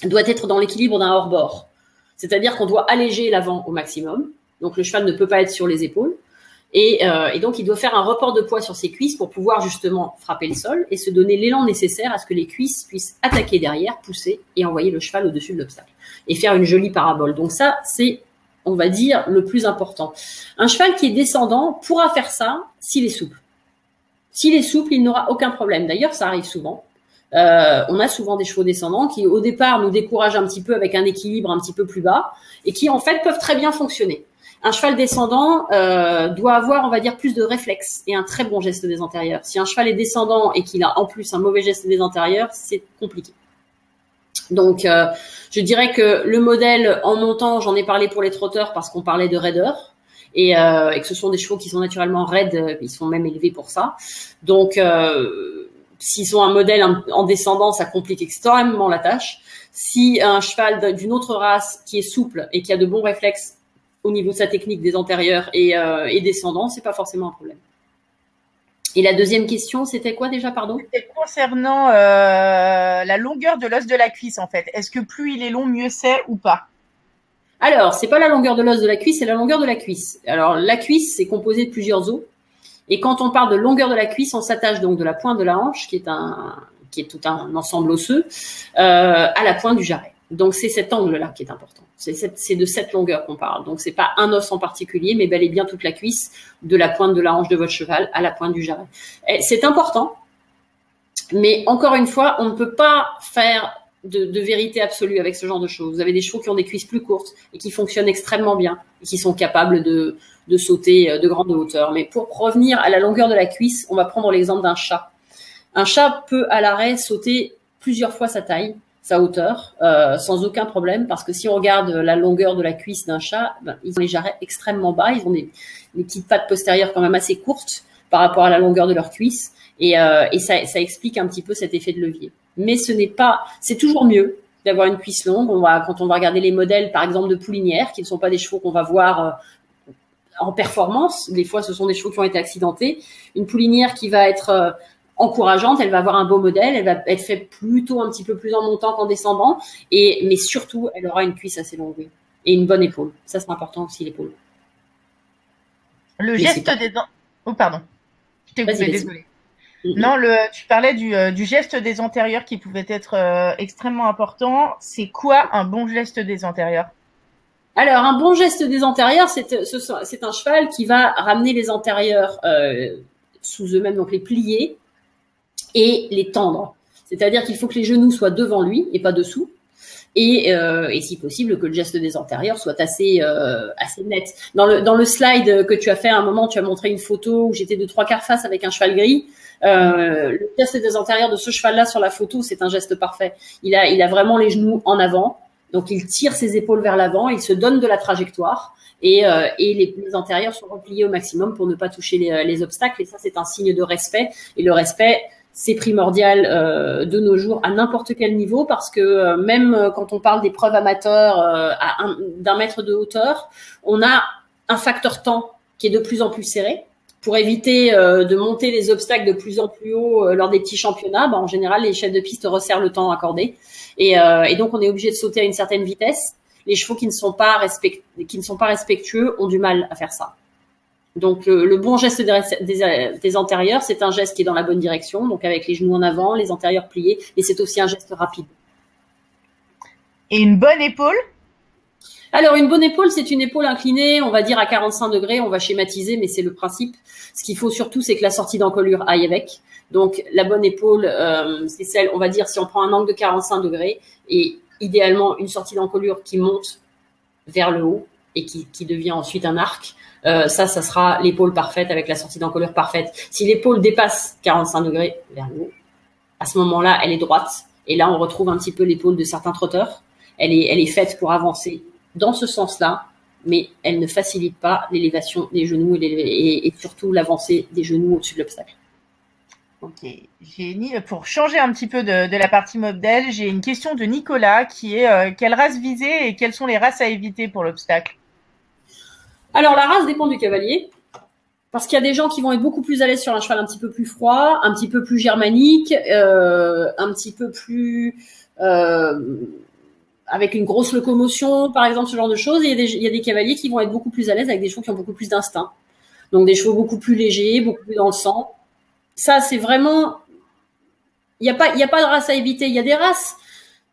doit être dans l'équilibre d'un hors-bord. C'est-à-dire qu'on doit alléger l'avant au maximum. Donc, le cheval ne peut pas être sur les épaules. Et donc, il doit faire un report de poids sur ses cuisses pour pouvoir justement frapper le sol et se donner l'élan nécessaire à ce que les cuisses puissent attaquer derrière, pousser et envoyer le cheval au-dessus de l'obstacle. Et faire une jolie parabole. Donc ça, c'est, on va dire, le plus important. Un cheval qui est descendant pourra faire ça s'il est souple. S'il est souple, il n'aura aucun problème. D'ailleurs, ça arrive souvent. On a souvent des chevaux descendants qui, au départ, nous découragent un petit peu avec un équilibre un petit peu plus bas et qui, en fait, peuvent très bien fonctionner. Un cheval descendant doit avoir, on va dire, plus de réflexes et un très bon geste des antérieurs. Si un cheval est descendant et qu'il a en plus un mauvais geste des antérieurs, c'est compliqué. Donc, je dirais que le modèle en montant, j'en ai parlé pour les trotteurs parce qu'on parlait de raideur et que ce sont des chevaux qui sont naturellement raides, ils sont même élevés pour ça. Donc, s'ils ont un modèle en descendant, ça complique extrêmement la tâche. Si un cheval d'une autre race qui est souple et qui a de bons réflexes au niveau de sa technique des antérieurs et descendant, c'est pas forcément un problème. Et la deuxième question, c'était quoi déjà, pardon? C'était concernant la longueur de l'os de la cuisse, en fait. Est-ce que plus il est long, mieux c'est ou pas? Alors, c'est pas la longueur de l'os de la cuisse, c'est la longueur de la cuisse. Alors, la cuisse, c'est composé de plusieurs os. Et quand on parle de longueur de la cuisse, on s'attache donc de la pointe de la hanche, qui est tout un ensemble osseux, à la pointe du jarret. Donc, c'est cet angle-là qui est important. C'est de cette longueur qu'on parle. Donc, c'est pas un os en particulier, mais bel et bien toute la cuisse, de la pointe de la hanche de votre cheval à la pointe du jarret. C'est important, mais encore une fois, on ne peut pas faire de vérité absolue avec ce genre de choses. Vous avez des chevaux qui ont des cuisses plus courtes et qui fonctionnent extrêmement bien et qui sont capables de sauter de grande hauteur. Mais pour revenir à la longueur de la cuisse, on va prendre l'exemple d'un chat. Un chat peut à l'arrêt sauter plusieurs fois sa taille, sa hauteur, sans aucun problème, parce que si on regarde la longueur de la cuisse d'un chat, ils ont les jarrets extrêmement bas, ils ont des petites pattes postérieures quand même assez courtes par rapport à la longueur de leur cuisse, et ça explique un petit peu cet effet de levier. Mais c'est toujours mieux d'avoir une cuisse longue. Quand on va regarder les modèles, par exemple, de poulinières, qui ne sont pas des chevaux qu'on va voir en performance, des fois ce sont des chevaux qui ont été accidentés, une poulinière qui va être encourageante, elle va avoir un beau modèle, elle va être faite plutôt un petit peu plus en montant qu'en descendant, mais surtout, elle aura une cuisse assez longue et une bonne épaule. Ça, c'est important aussi, l'épaule. Le geste des... Oh, pardon. Je t'ai coupé, désolé. Non, tu parlais du geste des antérieurs qui pouvait être extrêmement important. C'est quoi un bon geste des antérieurs? Alors, un bon geste des antérieurs, c'est un cheval qui va ramener les antérieurs sous eux-mêmes, donc les plier et les tendre. C'est-à-dire qu'il faut que les genoux soient devant lui et pas dessous. Et si possible, que le geste des antérieurs soit assez net. Dans le slide que tu as fait à un moment, tu as montré une photo où j'étais de 3/4 face avec un cheval gris. Le geste des antérieurs de ce cheval-là sur la photo, c'est un geste parfait. Il a vraiment les genoux en avant. Donc, il tire ses épaules vers l'avant, il se donne de la trajectoire et les antérieurs sont repliés au maximum pour ne pas toucher les obstacles. Et ça, c'est un signe de respect. Et le respect, c'est primordial de nos jours à n'importe quel niveau parce que même quand on parle d'épreuves amateurs d'un mètre de hauteur, on a un facteur temps qui est de plus en plus serré. Pour éviter de monter les obstacles de plus en plus haut lors des petits championnats, en général, les chefs de piste resserrent le temps accordé. Et donc, on est obligé de sauter à une certaine vitesse. Les chevaux qui ne sont pas respectueux ont du mal à faire ça. Donc, le bon geste des antérieurs, c'est un geste qui est dans la bonne direction, donc avec les genoux en avant, les antérieurs pliés, et c'est aussi un geste rapide. Et une bonne épaule? Alors, une bonne épaule, c'est une épaule inclinée, on va dire à 45 degrés, on va schématiser, mais c'est le principe. Ce qu'il faut surtout, c'est que la sortie d'encolure aille avec. Donc, la bonne épaule, c'est celle, on va dire, si on prend un angle de 45 degrés, et idéalement, une sortie d'encolure qui monte vers le haut et qui devient ensuite un arc. Ça sera l'épaule parfaite avec la sortie d'encolure parfaite. Si l'épaule dépasse 45 degrés vers le haut, À ce moment-là, elle est droite. Et là, on retrouve un petit peu l'épaule de certains trotteurs. Elle est faite pour avancer dans ce sens-là, mais elle ne facilite pas l'élévation des genoux et surtout l'avancée des genoux au-dessus de l'obstacle. Ok, pour changer un petit peu de la partie modèle, j'ai une question de Nicolas qui est quelle race viser et quelles sont les races à éviter pour l'obstacle? Alors la race dépend du cavalier, parce qu'il y a des gens qui vont être beaucoup plus à l'aise sur un cheval un petit peu plus froid, un petit peu plus germanique, un petit peu plus avec une grosse locomotion, par exemple, ce genre de choses. Et il y a des cavaliers qui vont être beaucoup plus à l'aise avec des chevaux qui ont beaucoup plus d'instinct. Donc des chevaux beaucoup plus légers, beaucoup plus dans le sang. Ça, c'est vraiment, il y a pas de race à éviter. Il y a des races.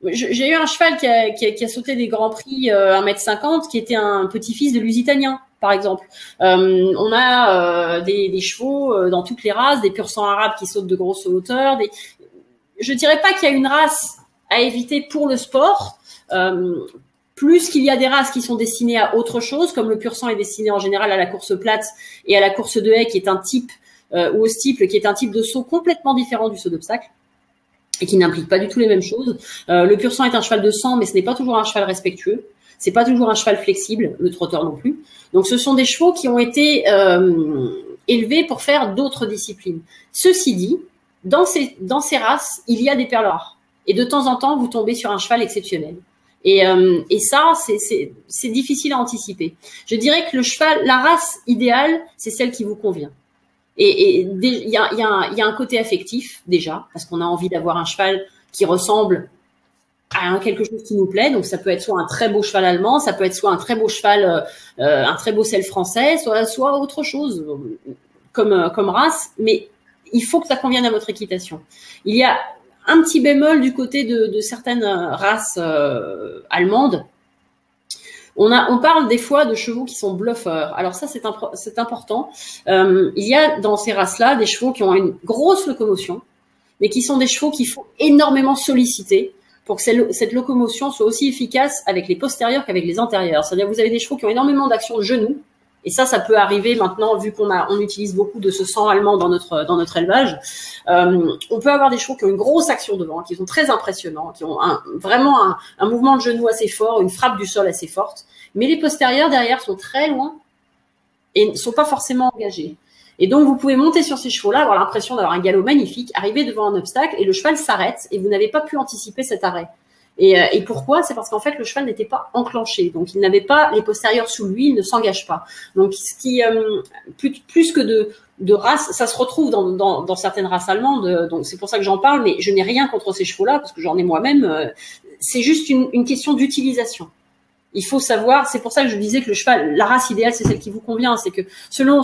J'ai eu un cheval qui a sauté des grands prix 1,50 m, qui était un petit-fils de Lusitanien, par exemple. On a des chevaux dans toutes les races, des pur sang arabes qui sautent de grosses hauteurs. Je dirais pas qu'il y a une race à éviter pour le sport, plus qu'il y a des races qui sont destinées à autre chose, comme le pur sang est destiné en général à la course plate et à la course de haie, qui est un type ou au steeple, qui est un type de saut complètement différent du saut d'obstacle et qui n'implique pas du tout les mêmes choses. Le pur sang est un cheval de sang, mais ce n'est pas toujours un cheval respectueux. C'est pas toujours un cheval flexible, le trotteur non plus. Donc ce sont des chevaux qui ont été élevés pour faire d'autres disciplines. Ceci dit, dans ces races, il y a des perles rares. Et de temps en temps, vous tombez sur un cheval exceptionnel. Et ça, c'est difficile à anticiper. Je dirais que le cheval, la race idéale, c'est celle qui vous convient. Et il y a un côté affectif déjà, parce qu'on a envie d'avoir un cheval qui ressemble à quelque chose qui nous plaît. Donc ça peut être soit un très beau cheval allemand, ça peut être soit un très beau cheval, un très beau selle français, soit autre chose comme race. Mais il faut que ça convienne à votre équitation. Il y a un petit bémol du côté de certaines races allemandes. On parle des fois de chevaux qui sont bluffeurs. Alors ça, c'est important. Il y a dans ces races-là des chevaux qui ont une grosse locomotion, mais qui sont des chevaux qu'il faut énormément solliciter pour que cette locomotion soit aussi efficace avec les postérieurs qu'avec les antérieurs. C'est-à-dire que vous avez des chevaux qui ont énormément d'action de genoux, et ça peut arriver maintenant, vu on utilise beaucoup de ce sang allemand dans notre élevage. On peut avoir des chevaux qui ont une grosse action devant, qui sont très impressionnants, qui ont vraiment un mouvement de genou assez fort, une frappe du sol assez forte. Mais les postérieurs derrière sont très loin et ne sont pas forcément engagés. Et donc, vous pouvez monter sur ces chevaux-là, avoir l'impression d'avoir un galop magnifique, arriver devant un obstacle et le cheval s'arrête et vous n'avez pas pu anticiper cet arrêt. Et pourquoi? C'est parce qu'en fait, le cheval n'était pas enclenché. Donc, il n'avait pas les postérieurs sous lui, il ne s'engage pas. Donc, ce qui, plus que de race, ça se retrouve dans certaines races allemandes. Donc, c'est pour ça que j'en parle, mais je n'ai rien contre ces chevaux-là, parce que j'en ai moi-même. C'est juste une question d'utilisation. Il faut savoir, c'est pour ça que je disais que le cheval, la race idéale, c'est celle qui vous convient. C'est que selon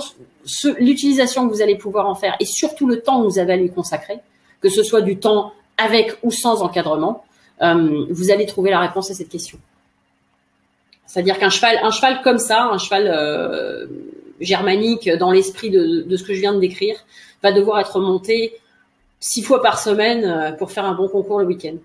l'utilisation que vous allez pouvoir en faire et surtout le temps que vous avez à lui consacrer, que ce soit du temps avec ou sans encadrement, vous allez trouver la réponse à cette question. C'est-à-dire qu'un cheval comme ça, un cheval germanique dans l'esprit de ce que je viens de décrire, va devoir être monté 6 fois par semaine pour faire un bon concours le week-end.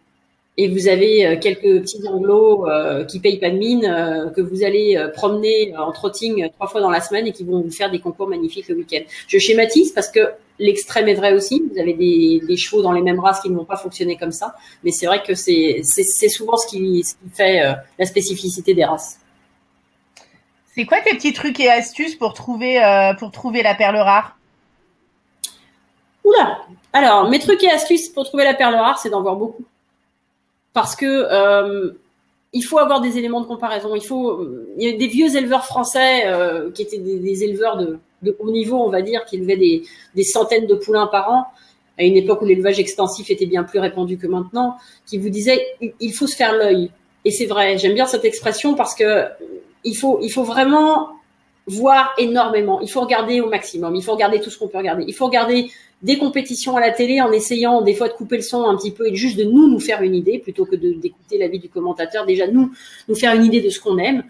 Et vous avez quelques petits anglos qui payent pas de mine, que vous allez promener en trotting 3 fois dans la semaine et qui vont vous faire des concours magnifiques le week-end. Je schématise parce que l'extrême est vrai aussi. Vous avez des chevaux dans les mêmes races qui ne vont pas fonctionner comme ça. Mais c'est vrai que c'est souvent ce qui fait la spécificité des races. C'est quoi tes petits trucs et astuces pour trouver la perle rare? Oula! Alors, mes trucs et astuces pour trouver la perle rare, c'est d'en voir beaucoup. Parce que il faut avoir des éléments de comparaison. Il y a des vieux éleveurs français qui étaient des éleveurs de haut niveau, on va dire, qui élevaient des centaines de poulains par an, à une époque où l'élevage extensif était bien plus répandu que maintenant, qui vous disaient il faut se faire l'œil. Et c'est vrai, j'aime bien cette expression parce que il faut vraiment voir énormément. Il faut regarder au maximum. Il faut regarder tout ce qu'on peut regarder. Il faut regarder des compétitions à la télé en essayant des fois de couper le son un petit peu et juste de nous faire une idée plutôt que d'écouter l'avis du commentateur. Déjà nous faire une idée de ce qu'on aime,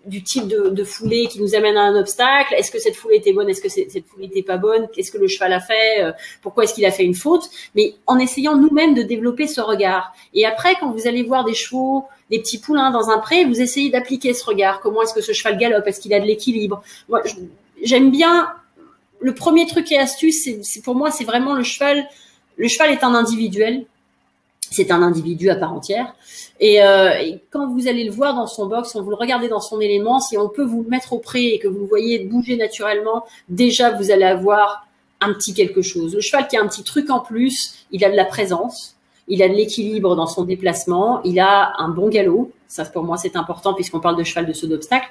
du type de foulée qui nous amène à un obstacle. Est-ce que cette foulée était bonne? Est-ce que cette foulée était pas bonne? Qu'est-ce que le cheval a fait? Pourquoi est-ce qu'il a fait une faute? Mais en essayant nous-mêmes de développer ce regard. Et après, quand vous allez voir des chevaux, des petits poulains dans un pré, vous essayez d'appliquer ce regard. Comment est-ce que ce cheval galope? Est-ce qu'il a de l'équilibre? Moi, j'aime bien. Le premier truc et astuce, pour moi, c'est vraiment le cheval le cheval est un individuel. C'est un individu à part entière. Et quand vous allez le voir dans son box, quand vous le regardez dans son élément, si on peut vous le mettre au pré et que vous le voyez bouger naturellement, déjà vous allez avoir un petit quelque chose. Le cheval qui a un petit truc en plus, il a de la présence, il a de l'équilibre dans son déplacement, il a un bon galop. Ça pour moi c'est important puisqu'on parle de cheval de saut d'obstacle.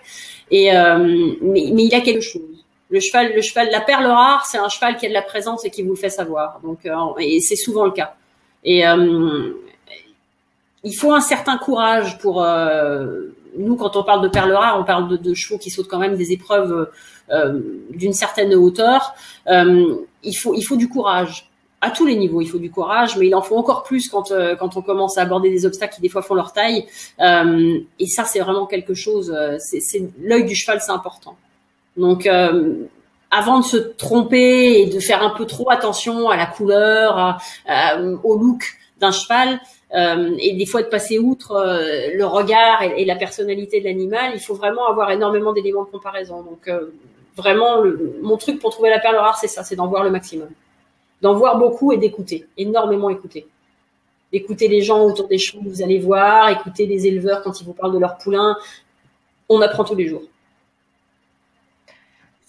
Et mais il a quelque chose. Le cheval, la perle rare, c'est un cheval qui a de la présence et qui vous le fait savoir. Donc et c'est souvent le cas. Et il faut un certain courage pour nous quand on parle de perles rares, on parle de chevaux qui sautent quand même des épreuves d'une certaine hauteur. Il faut du courage à tous les niveaux. Il faut du courage, mais il en faut encore plus quand on commence à aborder des obstacles qui des fois font leur taille. Et ça, c'est vraiment quelque chose. C'est l'œil du cheval, c'est important. Donc avant de se tromper et de faire un peu trop attention à la couleur, au look d'un cheval, et des fois de passer outre le regard et la personnalité de l'animal, il faut vraiment avoir énormément d'éléments de comparaison. Donc vraiment, mon truc pour trouver la perle rare, c'est ça, c'est d'en voir le maximum. D'en voir beaucoup et d'écouter, énormément écouter. Écouter les gens autour des chevaux que vous allez voir, écouter les éleveurs quand ils vous parlent de leurs poulains. On apprend tous les jours.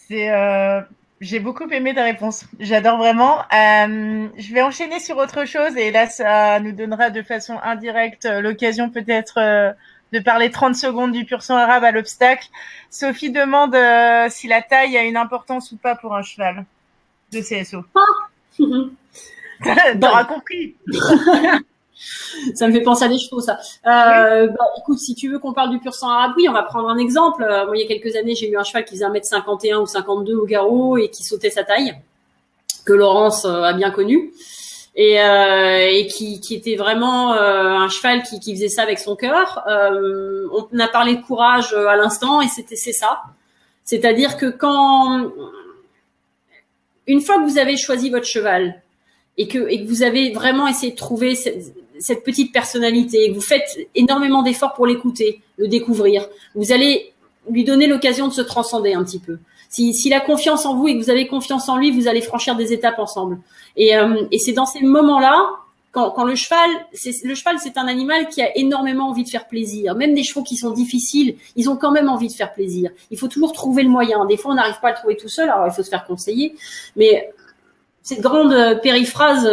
J'ai beaucoup aimé ta réponse. J'adore vraiment. Je vais enchaîner sur autre chose et là, ça nous donnera de façon indirecte l'occasion peut-être de parler 30 secondes du pur sang arabe à l'obstacle. Sophie demande si la taille a une importance ou pas pour un cheval de CSO. T'auras compris. Ça me fait penser à des chevaux, ça. Écoute, si tu veux qu'on parle du pur sang arabe, oui, on va prendre un exemple. Moi, il y a quelques années, j'ai eu un cheval qui faisait 1m51 ou 52 au garrot et qui sautait sa taille, que Laurence a bien connu, et qui était vraiment un cheval qui faisait ça avec son cœur. On a parlé de courage à l'instant, et c'est ça. C'est-à-dire que une fois que vous avez choisi votre cheval, et que vous avez vraiment essayé de trouver cette petite personnalité, que vous faites énormément d'efforts pour l'écouter, le découvrir, vous allez lui donner l'occasion de se transcender un petit peu. S'il a confiance en vous et que vous avez confiance en lui, vous allez franchir des étapes ensemble. Et c'est dans ces moments-là, quand le cheval, c'est un animal qui a énormément envie de faire plaisir. Même des chevaux qui sont difficiles, ils ont quand même envie de faire plaisir. Il faut toujours trouver le moyen. Des fois, on n'arrive pas à le trouver tout seul, alors il faut se faire conseiller. Mais cette grande périphrase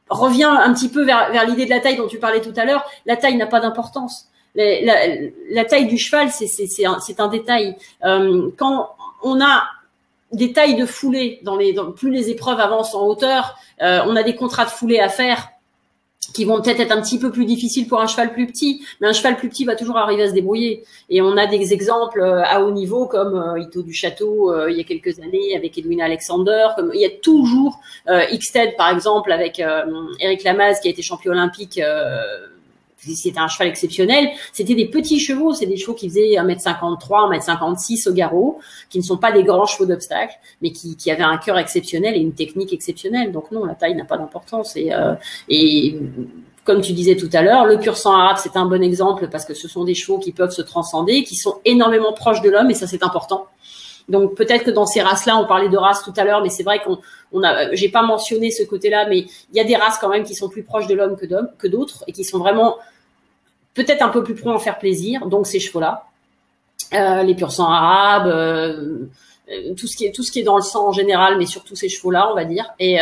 revient un petit peu vers l'idée de la taille dont tu parlais tout à l'heure. La taille n'a pas d'importance. La taille du cheval, c'est un détail. Quand on a des tailles de foulée, plus les épreuves avancent en hauteur, on a des contrats de foulée à faire qui vont peut-être être un petit peu plus difficiles pour un cheval plus petit, mais un cheval plus petit va toujours arriver à se débrouiller. Et on a des exemples à haut niveau comme Ito du Château il y a quelques années avec Edwina Alexander, comme il y a toujours Ixted par exemple avec Eric Lamaze qui a été champion olympique. C'était un cheval exceptionnel. C'était des petits chevaux, c'est des chevaux qui faisaient 1m53, 1m56 au garrot, qui ne sont pas des grands chevaux d'obstacle, mais qui avaient un cœur exceptionnel et une technique exceptionnelle. Donc non, la taille n'a pas d'importance. Et comme tu disais tout à l'heure, le pur sang arabe, c'est un bon exemple parce que ce sont des chevaux qui peuvent se transcender, qui sont énormément proches de l'homme, et ça c'est important. Donc peut-être que dans ces races-là, on parlait de races tout à l'heure, mais c'est vrai j'ai pas mentionné ce côté-là, mais il y a des races quand même qui sont plus proches de l'homme que d'autres et qui sont vraiment peut-être un peu plus prêts à en faire plaisir. Donc ces chevaux-là, les pur sang arabes, tout ce qui est dans le sang en général, mais surtout ces chevaux-là, on va dire. Et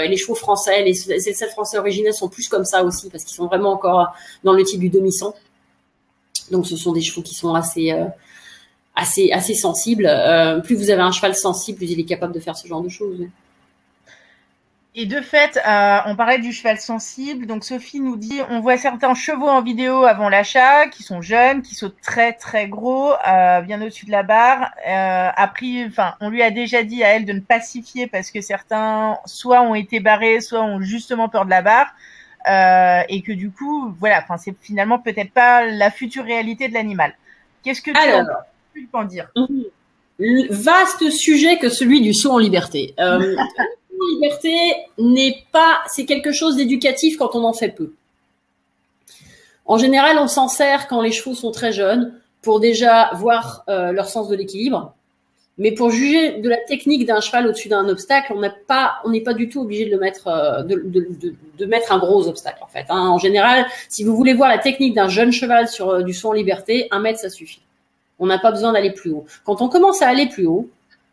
les chevaux français, les 7 français originels sont plus comme ça aussi parce qu'ils sont vraiment encore dans le type du demi-sang. Donc ce sont des chevaux qui sont assez sensible. Plus vous avez un cheval sensible, plus il est capable de faire ce genre de choses. Et de fait, on parlait du cheval sensible. Donc Sophie nous dit, on voit certains chevaux en vidéo avant l'achat, qui sont jeunes, qui sautent très très gros, bien au-dessus de la barre. On lui a déjà dit à elle de ne pas s'y fier parce que certains soit ont été barrés, soit ont justement peur de la barre. Et que du coup, voilà, c'est finalement peut-être pas la future réalité de l'animal. Qu'est-ce que tu peux en dire? Vaste sujet que celui du saut en liberté. Le saut en liberté c'est quelque chose d'éducatif quand on en fait peu. En général, on s'en sert quand les chevaux sont très jeunes pour déjà voir leur sens de l'équilibre Mais pour juger de la technique d'un cheval au-dessus d'un obstacle, on n'est pas du tout obligé de le mettre, de mettre un gros obstacle en fait. Hein. En général, si vous voulez voir la technique d'un jeune cheval sur du saut en liberté, 1 mètre ça suffit. On n'a pas besoin d'aller plus haut. Quand on commence à aller plus haut,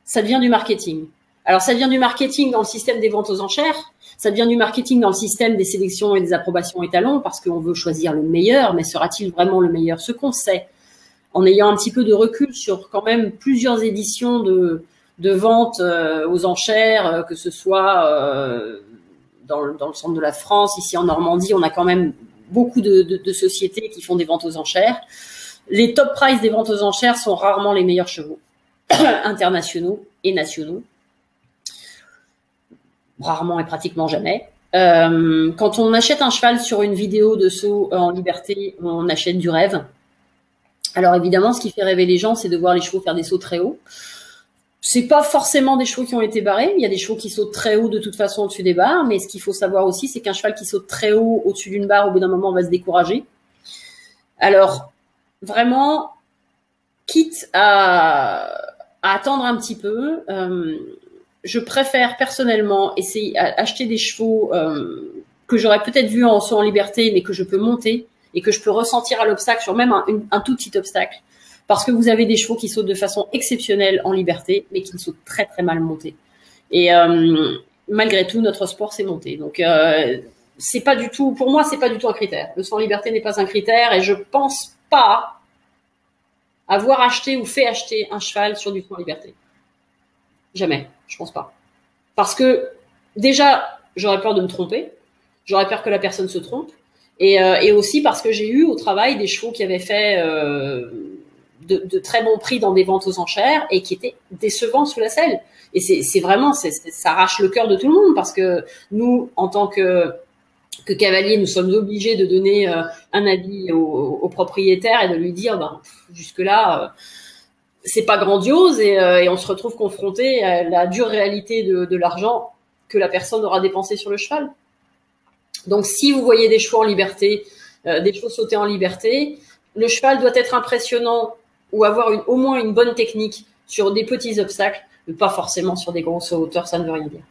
ça devient du marketing. Alors ça devient du marketing dans le système des ventes aux enchères, ça devient du marketing dans le système des sélections et des approbations étalons parce qu'on veut choisir le meilleur, mais sera-t-il vraiment le meilleur? Ce qu'on sait, en ayant un petit peu de recul sur quand même plusieurs éditions de vente aux enchères, que ce soit dans le centre de la France, ici en Normandie, on a quand même beaucoup de sociétés qui font des ventes aux enchères. Les top price des ventes aux enchères sont rarement les meilleurs chevaux internationaux et nationaux. Rarement et pratiquement jamais. Quand on achète un cheval sur une vidéo de saut en liberté, on achète du rêve. Alors évidemment, ce qui fait rêver les gens, c'est de voir les chevaux faire des sauts très hauts. C'est pas forcément des chevaux qui ont été barrés. Il y a des chevaux qui sautent très haut de toute façon au-dessus des barres. Mais ce qu'il faut savoir aussi, c'est qu'un cheval qui saute très haut au-dessus d'une barre, au bout d'un moment, va se décourager. Alors, vraiment, quitte à attendre un petit peu, je préfère personnellement essayer acheter des chevaux que j'aurais peut-être vu en saut en liberté, mais que je peux monter et que je peux ressentir à l'obstacle sur même un tout petit obstacle. Parce que vous avez des chevaux qui sautent de façon exceptionnelle en liberté, mais qui sautent très très mal montés. Et malgré tout, notre sport c'est monter. Donc c'est pas du tout, pour moi, c'est pas du tout un critère. Le saut en liberté n'est pas un critère, et je pense pas avoir acheté ou fait acheter un cheval sur du saut en liberté. Jamais, je pense pas. Parce que déjà, j'aurais peur de me tromper, j'aurais peur que la personne se trompe, et aussi parce que j'ai eu au travail des chevaux qui avaient fait de très bons prix dans des ventes aux enchères et qui étaient décevants sous la selle. Et c'est vraiment, ça arrache le cœur de tout le monde, parce que nous, en tant que cavalier, nous sommes obligés de donner un avis au propriétaire et de lui dire, jusque-là, c'est pas grandiose, et on se retrouve confronté à la dure réalité de l'argent que la personne aura dépensé sur le cheval. Donc, si vous voyez des chevaux en liberté, des chevaux sauter en liberté, le cheval doit être impressionnant ou avoir au moins une bonne technique sur des petits obstacles, mais pas forcément sur des grosses hauteurs, ça ne veut rien dire.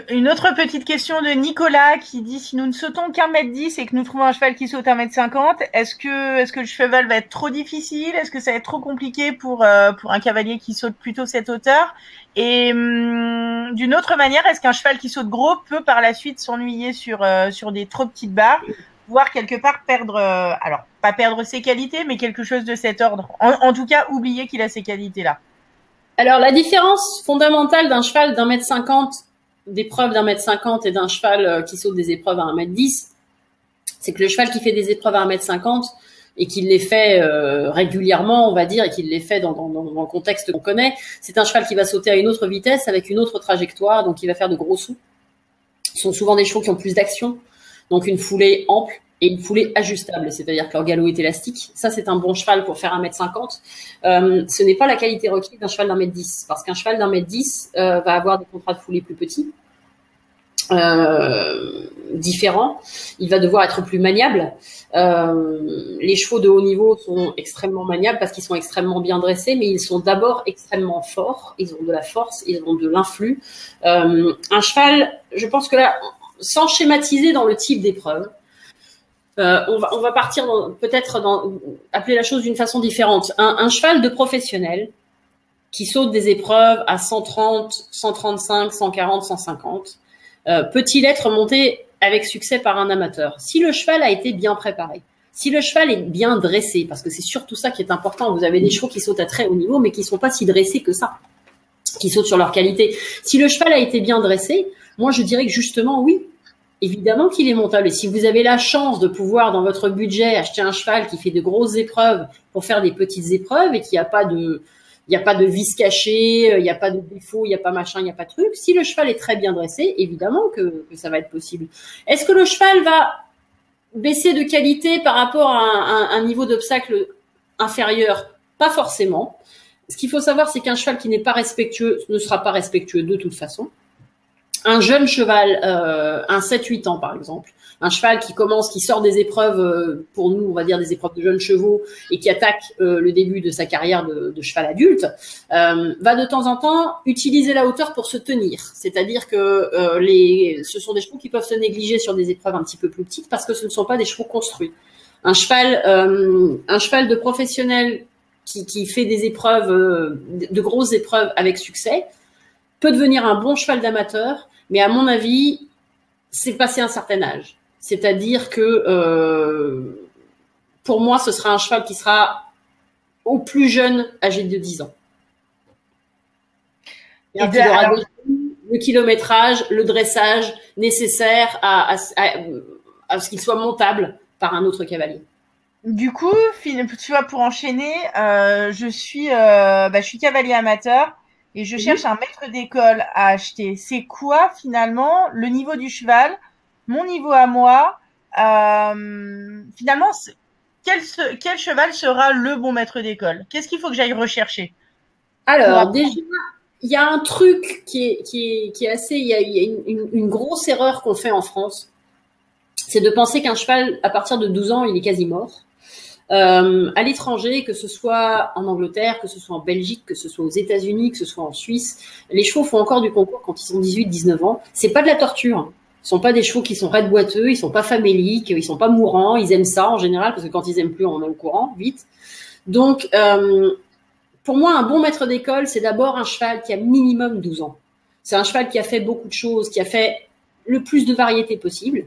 Une autre petite question de Nicolas qui dit: si nous ne sautons qu'1,10 m et que nous trouvons un cheval qui saute 1,50 m, est-ce que le cheval va être trop difficile? Est-ce que ça va être trop compliqué pour un cavalier qui saute plutôt cette hauteur? Et d'une autre manière, est-ce qu'un cheval qui saute gros peut par la suite s'ennuyer sur des trop petites barres, voire quelque part perdre, alors pas perdre ses qualités, mais quelque chose de cet ordre? En tout cas, oublier qu'il a ces qualités-là. Alors, la différence fondamentale d'un cheval d'1,50 m, d'épreuves d'1,50 m et d'un cheval qui saute des épreuves à 1,10 m, c'est que le cheval qui fait des épreuves à 1,50 m et qui les fait régulièrement, on va dire, et qui les fait dans le contexte qu'on connaît, c'est un cheval qui va sauter à une autre vitesse avec une autre trajectoire, donc il va faire de gros sauts. Ce sont souvent des chevaux qui ont plus d'action, donc une foulée ample et une foulée ajustable, c'est-à-dire que leur galop est élastique. Ça, c'est un bon cheval pour faire 1,50 m. Ce n'est pas la qualité requise d'un cheval d'1,10 m, parce qu'un cheval d'1,10 m va avoir des contrats de foulée plus petits, différents. Il va devoir être plus maniable. Les chevaux de haut niveau sont extrêmement maniables parce qu'ils sont extrêmement bien dressés, mais ils sont d'abord extrêmement forts. Ils ont de la force, ils ont de l'influx. Un cheval, je pense que là, sans schématiser dans le type d'épreuve, on va partir peut-être appeler la chose d'une façon différente. Un cheval de professionnel qui saute des épreuves à 130, 135, 140, 150, peut-il être monté avec succès par un amateur? Si le cheval a été bien préparé, si le cheval est bien dressé, parce que c'est surtout ça qui est important. Vous avez des chevaux qui sautent à très haut niveau, mais qui sont pas si dressés que ça, qui sautent sur leur qualité. Si le cheval a été bien dressé, moi je dirais que justement oui, évidemment qu'il est montable. Et si vous avez la chance de pouvoir, dans votre budget, acheter un cheval qui fait de grosses épreuves pour faire des petites épreuves et qu'il n'y a pas de vis caché, il n'y a pas de défaut, il n'y a pas machin, il n'y a pas de truc. Si le cheval est très bien dressé, évidemment que ça va être possible. Est-ce que le cheval va baisser de qualité par rapport à un niveau d'obstacle inférieur? Pas forcément. Ce qu'il faut savoir, c'est qu'un cheval qui n'est pas respectueux ne sera pas respectueux de toute façon. un jeune cheval, un 7-8 ans par exemple, un cheval qui sort des épreuves, pour nous, on va dire des épreuves de jeunes chevaux, et qui attaque le début de sa carrière de cheval adulte, va de temps en temps utiliser la hauteur pour se tenir. C'est-à-dire que ce sont des chevaux qui peuvent se négliger sur des épreuves un petit peu plus petites parce que ce ne sont pas des chevaux construits. Un cheval de professionnel qui fait des épreuves, de grosses épreuves avec succès, peut devenir un bon cheval d'amateur, mais à mon avis, c'est passé un certain âge. C'est-à-dire que pour moi, ce sera un cheval qui sera au plus jeune, âgé de 10 ans. Il aura le kilométrage, le dressage nécessaire à ce qu'il soit montable par un autre cavalier. Du coup, tu vois, pour enchaîner, je suis cavalier amateur et je cherche un maître d'école à acheter. C'est quoi finalement le niveau du cheval, mon niveau à moi? Finalement, quel cheval sera le bon maître d'école? Qu'est-ce qu'il faut que j'aille rechercher? Alors déjà, il y a un truc qui est assez, il y a une grosse erreur qu'on fait en France, c'est de penser qu'un cheval à partir de 12 ans, il est quasi mort. À l'étranger, que ce soit en Angleterre, que ce soit en Belgique, que ce soit aux États-Unis, que ce soit en Suisse, les chevaux font encore du concours quand ils sont 18-19 ans. C'est pas de la torture. Ce sont pas des chevaux qui sont raides boiteux, ils sont pas faméliques, ils sont pas mourants, ils aiment ça en général parce que quand ils aiment plus, on est au courant vite. Donc, pour moi, un bon maître d'école, c'est d'abord un cheval qui a minimum 12 ans. C'est un cheval qui a fait beaucoup de choses, qui a fait le plus de variétés possible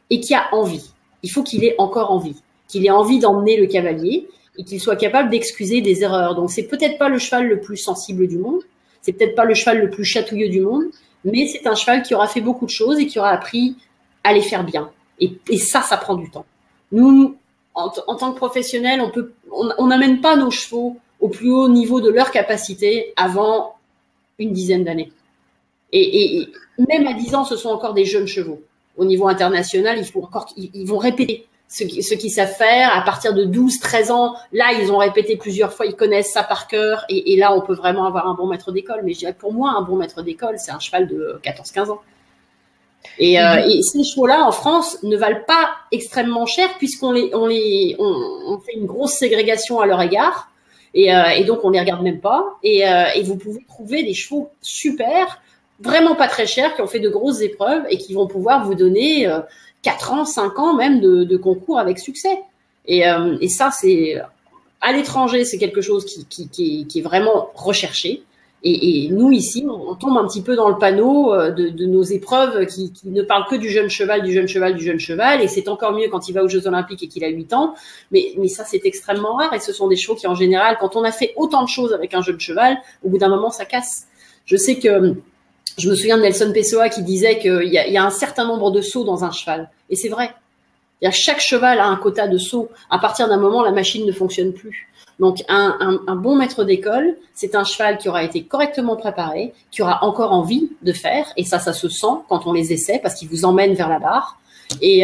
et qui a envie. Il faut qu'il ait encore envie, qu'il ait envie d'emmener le cavalier et qu'il soit capable d'excuser des erreurs. Donc, c'est peut-être pas le cheval le plus sensible du monde, c'est peut-être pas le cheval le plus chatouilleux du monde, mais c'est un cheval qui aura fait beaucoup de choses et qui aura appris à les faire bien. Et ça prend du temps. Nous, en tant que professionnels, on n'amène pas nos chevaux au plus haut niveau de leur capacité avant une dizaine d'années. Et même à 10 ans, ce sont encore des jeunes chevaux. Au niveau international, ils vont répéter ce qu'ils savent faire. À partir de 12, 13 ans, là, ils ont répété plusieurs fois, ils connaissent ça par cœur. Et là, on peut vraiment avoir un bon maître d'école. Mais je dirais, pour moi, un bon maître d'école, c'est un cheval de 14, 15 ans. Et ces chevaux-là, en France, ne valent pas extrêmement cher puisqu'on fait une grosse ségrégation à leur égard. Et donc, on les regarde même pas. Et vous pouvez trouver des chevaux super, vraiment pas très chers, qui ont fait de grosses épreuves et qui vont pouvoir vous donner 4 ans, 5 ans même de concours avec succès. Et ça, c'est à l'étranger, c'est quelque chose qui est vraiment recherché. Et nous, ici, on tombe un petit peu dans le panneau de nos épreuves qui ne parlent que du jeune cheval, du jeune cheval, du jeune cheval. Et c'est encore mieux quand il va aux Jeux Olympiques et qu'il a 8 ans. Mais ça, c'est extrêmement rare. Et ce sont des chevaux qui, en général, quand on a fait autant de choses avec un jeune cheval, au bout d'un moment, ça casse. Je me souviens de Nelson Pessoa qui disait qu'il y a un certain nombre de sauts dans un cheval. Et c'est vrai. Chaque cheval a un quota de sauts. À partir d'un moment, la machine ne fonctionne plus. Donc, un bon maître d'école, c'est un cheval qui aura été correctement préparé, qui aura encore envie de faire, et ça se sent quand on les essaie, parce qu'il vous emmène vers la barre, et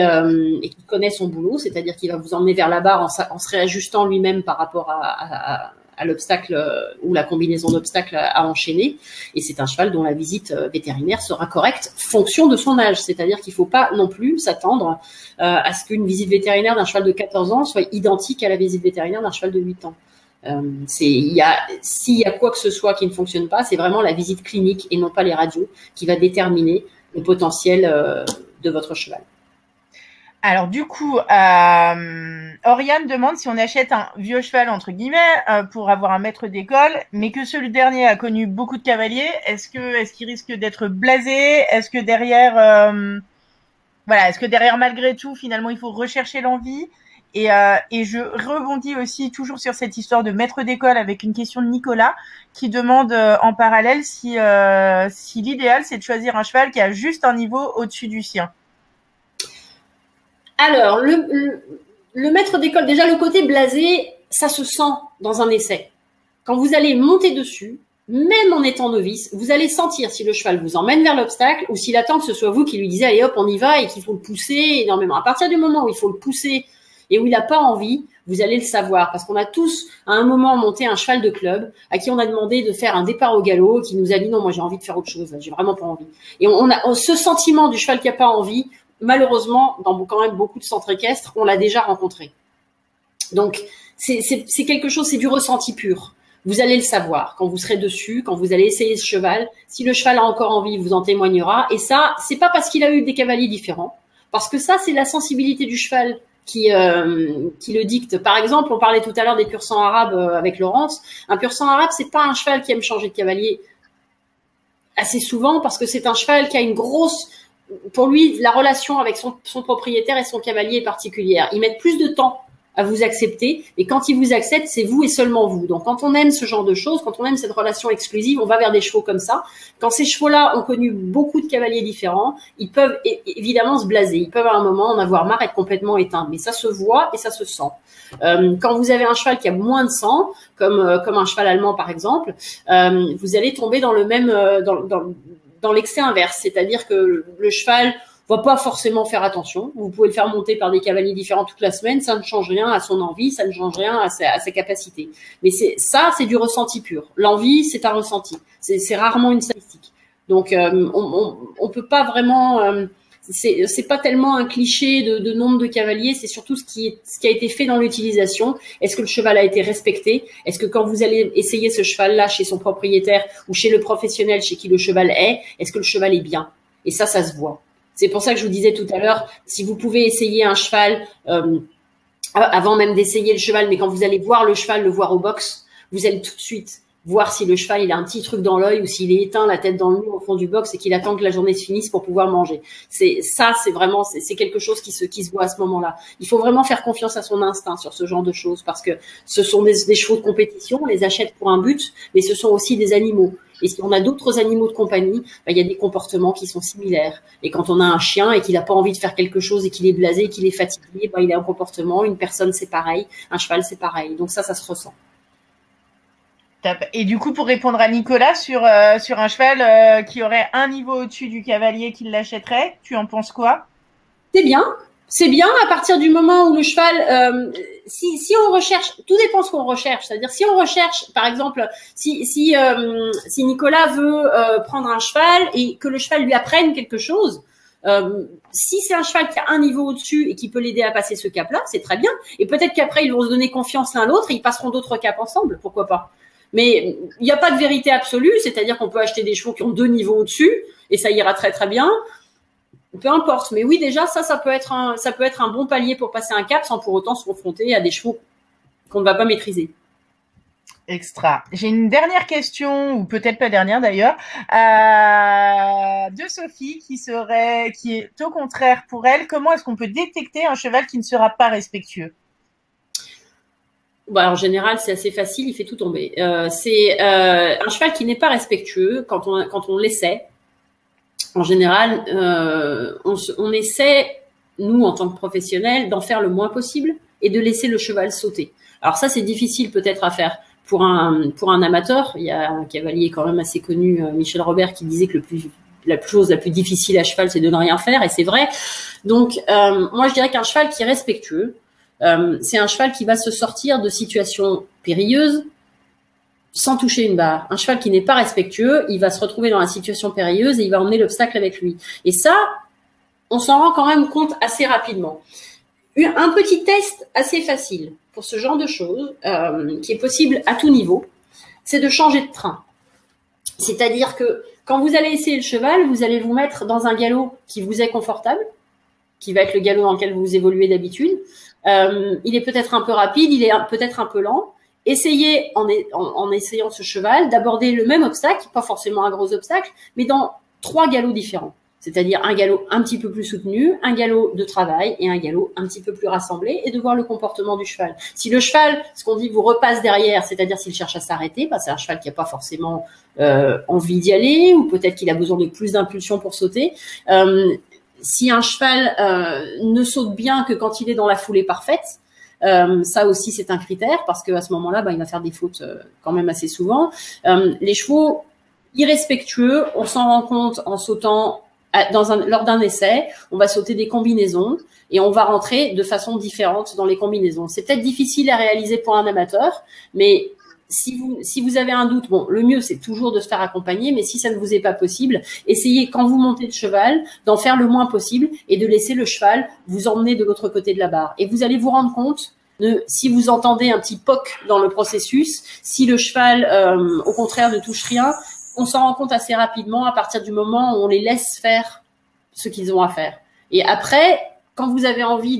qui connaît son boulot, c'est-à-dire qu'il va vous emmener vers la barre en se réajustant lui-même par rapport à l'obstacle ou la combinaison d'obstacles à enchaîner. Et c'est un cheval dont la visite vétérinaire sera correcte fonction de son âge. C'est-à-dire qu'il ne faut pas non plus s'attendre à ce qu'une visite vétérinaire d'un cheval de 14 ans soit identique à la visite vétérinaire d'un cheval de 8 ans. S'il y a quoi que ce soit qui ne fonctionne pas, c'est vraiment la visite clinique et non pas les radios qui va déterminer le potentiel de votre cheval. Alors du coup, Oriane demande si on achète un vieux cheval entre guillemets pour avoir un maître d'école, mais que celui dernier a connu beaucoup de cavaliers. Est-ce qu'il risque d'être blasé? Est-ce que derrière, est-ce que derrière malgré tout, finalement, il faut rechercher l'envie? Et je rebondis aussi toujours sur cette histoire de maître d'école avec une question de Nicolas qui demande en parallèle si l'idéal c'est de choisir un cheval qui a juste un niveau au-dessus du sien. Alors, le maître d'école, déjà le côté blasé, ça se sent dans un essai. Quand vous allez monter dessus, même en étant novice, vous allez sentir si le cheval vous emmène vers l'obstacle ou s'il attend que ce soit vous qui lui disiez allez hop on y va et qu'il faut le pousser énormément. À partir du moment où il faut le pousser, et où il n'a pas envie, vous allez le savoir, parce qu'on a tous, à un moment, monté un cheval de club, à qui on a demandé de faire un départ au galop, qui nous a dit non, moi j'ai envie de faire autre chose, j'ai vraiment pas envie. Et on a ce sentiment du cheval qui a pas envie, malheureusement, dans quand même beaucoup de centres équestres, on l'a déjà rencontré. Donc, c'est quelque chose, c'est du ressenti pur. Vous allez le savoir quand vous serez dessus, quand vous allez essayer ce cheval. Si le cheval a encore envie, il vous en témoignera. Et ça, c'est pas parce qu'il a eu des cavaliers différents, parce que ça, c'est la sensibilité du cheval qui le dicte. Par exemple, on parlait tout à l'heure des pur sang arabes avec Laurence. Un pur sang arabe, c'est pas un cheval qui aime changer de cavalier assez souvent, parce que c'est un cheval qui a une grosse, pour lui, la relation avec son propriétaire et son cavalier est particulière. Ils mettent plus de temps à vous accepter, et quand ils vous acceptent, c'est vous et seulement vous. Donc, quand on aime ce genre de choses, quand on aime cette relation exclusive, on va vers des chevaux comme ça. Quand ces chevaux-là ont connu beaucoup de cavaliers différents, ils peuvent évidemment se blaser. Ils peuvent à un moment en avoir marre, être complètement éteints. Mais ça se voit et ça se sent. Quand vous avez un cheval qui a moins de sang, comme un cheval allemand par exemple, vous allez tomber dans le même dans l'excès inverse, c'est-à-dire que le cheval va pas forcément faire attention. Vous pouvez le faire monter par des cavaliers différents toute la semaine, ça ne change rien à son envie, ça ne change rien à sa capacité. Mais c'est du ressenti pur. L'envie, c'est un ressenti. C'est rarement une statistique. Donc on peut pas vraiment. C'est pas tellement un cliché de nombre de cavaliers, c'est surtout ce qui a été fait dans l'utilisation. Est-ce que le cheval a été respecté? Est-ce que quand vous allez essayer ce cheval-là chez son propriétaire ou chez le professionnel chez qui le cheval est-ce que le cheval est bien? Et ça se voit. C'est pour ça que je vous disais tout à l'heure, si vous pouvez essayer un cheval avant même d'essayer le cheval, mais quand vous allez voir le cheval, le voir au box, vous allez tout de suite voir si le cheval il a un petit truc dans l'œil ou s'il est éteint, la tête dans le mur au fond du box et qu'il attend que la journée se finisse pour pouvoir manger. C'est vraiment quelque chose qui se voit à ce moment-là. Il faut vraiment faire confiance à son instinct sur ce genre de choses, parce que ce sont des chevaux de compétition, on les achète pour un but, mais ce sont aussi des animaux. Et si on a d'autres animaux de compagnie, il y a des comportements qui sont similaires. Et quand on a un chien et qu'il n'a pas envie de faire quelque chose et qu'il est blasé, qu'il est fatigué, il a un comportement. Une personne, c'est pareil. Un cheval, c'est pareil. Donc ça se ressent. Et du coup, pour répondre à Nicolas sur un cheval qui aurait un niveau au-dessus du cavalier qui l'achèterait, tu en penses quoi? C'est bien. C'est bien à partir du moment où le cheval, si on recherche, tout dépend ce qu'on recherche. C'est-à-dire si on recherche, par exemple, si Nicolas veut prendre un cheval et que le cheval lui apprenne quelque chose, si c'est un cheval qui a un niveau au-dessus et qui peut l'aider à passer ce cap-là, c'est très bien. Et peut-être qu'après ils vont se donner confiance l'un l'autre et ils passeront d'autres caps ensemble, pourquoi pas. Mais il n'y a pas de vérité absolue, c'est-à-dire qu'on peut acheter des chevaux qui ont 2 niveaux au-dessus et ça ira très très bien. Peu importe, mais oui, déjà ça peut être un bon palier pour passer un cap sans pour autant se confronter à des chevaux qu'on ne va pas maîtriser. Extra. J'ai une dernière question, ou peut-être pas dernière d'ailleurs, de Sophie qui est au contraire pour elle. Comment est-ce qu'on peut détecter un cheval qui ne sera pas respectueux? En général, c'est assez facile, il fait tout tomber. C'est un cheval qui n'est pas respectueux quand on l'essaie. En général, on essaie, nous, en tant que professionnels, d'en faire le moins possible et de laisser le cheval sauter. Alors ça, c'est difficile peut-être à faire pour un amateur. Il y a un cavalier quand même assez connu, Michel Robert, qui disait que la chose la plus difficile à cheval, c'est de ne rien faire, et c'est vrai. Donc, moi, je dirais qu'un cheval qui est respectueux, c'est un cheval qui va se sortir de situations périlleuses sans toucher une barre. Un cheval qui n'est pas respectueux, il va se retrouver dans la situation périlleuse et il va emmener l'obstacle avec lui. Et ça, on s'en rend quand même compte assez rapidement. Un petit test assez facile pour ce genre de choses, qui est possible à tout niveau, c'est de changer de train. C'est-à-dire que quand vous allez essayer le cheval, vous allez vous mettre dans un galop qui vous est confortable, qui va être le galop dans lequel vous évoluez d'habitude. Il est peut-être un peu rapide, il est peut-être un peu lent. Essayez, en essayant ce cheval, d'aborder le même obstacle, pas forcément un gros obstacle, mais dans 3 galops différents. C'est-à-dire un galop un petit peu plus soutenu, un galop de travail et un galop un petit peu plus rassemblé, et de voir le comportement du cheval. Si le cheval, ce qu'on dit, vous repasse derrière, c'est-à-dire s'il cherche à s'arrêter, c'est un cheval qui n'a pas forcément envie d'y aller, ou peut-être qu'il a besoin de plus d'impulsion pour sauter. Si un cheval ne saute bien que quand il est dans la foulée parfaite, ça aussi c'est un critère, parce qu'à ce moment-là, il va faire des fautes quand même assez souvent. Les chevaux irrespectueux, on s'en rend compte en sautant lors d'un essai, on va sauter des combinaisons et on va rentrer de façon différente dans les combinaisons. C'est peut-être difficile à réaliser pour un amateur, mais si vous avez un doute, bon, le mieux c'est toujours de se faire accompagner, mais si ça ne vous est pas possible, essayez quand vous montez de cheval d'en faire le moins possible et de laisser le cheval vous emmener de l'autre côté de la barre. Et vous allez vous rendre compte si vous entendez un petit poc dans le processus, si le cheval au contraire ne touche rien, on s'en rend compte assez rapidement à partir du moment où on les laisse faire ce qu'ils ont à faire. Et après, quand vous avez envie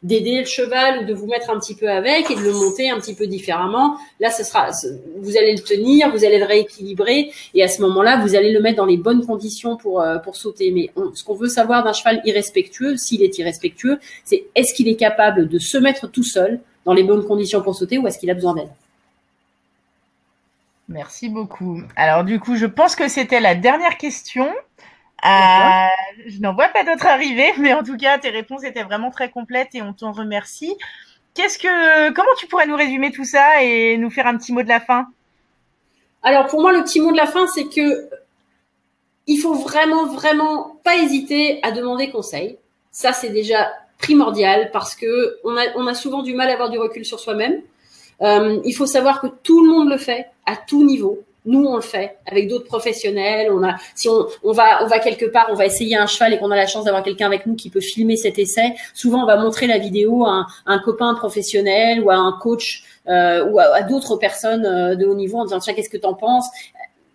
d'aider le cheval ou de vous mettre un petit peu avec et de le monter un petit peu différemment, là, vous allez le tenir, vous allez le rééquilibrer et à ce moment-là, vous allez le mettre dans les bonnes conditions pour sauter. Mais ce qu'on veut savoir d'un cheval irrespectueux, s'il est irrespectueux, c'est est-ce qu'il est capable de se mettre tout seul dans les bonnes conditions pour sauter ou est-ce qu'il a besoin d'aide? Merci beaucoup. Alors du coup, je pense que c'était la dernière question. Je n'en vois pas d'autres arriver, mais en tout cas, tes réponses étaient vraiment très complètes et on t'en remercie. Comment tu pourrais nous résumer tout ça et nous faire un petit mot de la fin? Alors, pour moi, le petit mot de la fin, c'est que il faut vraiment, vraiment pas hésiter à demander conseil. Ça, c'est déjà primordial parce que on a souvent du mal à avoir du recul sur soi-même. Il faut savoir que tout le monde le fait à tout niveau. Nous, on le fait avec d'autres professionnels. Si on va quelque part, on va essayer un cheval et qu'on a la chance d'avoir quelqu'un avec nous qui peut filmer cet essai. Souvent, on va montrer la vidéo à un copain professionnel ou à un coach ou à d'autres personnes de haut niveau en disant tiens, qu'est-ce que t'en penses?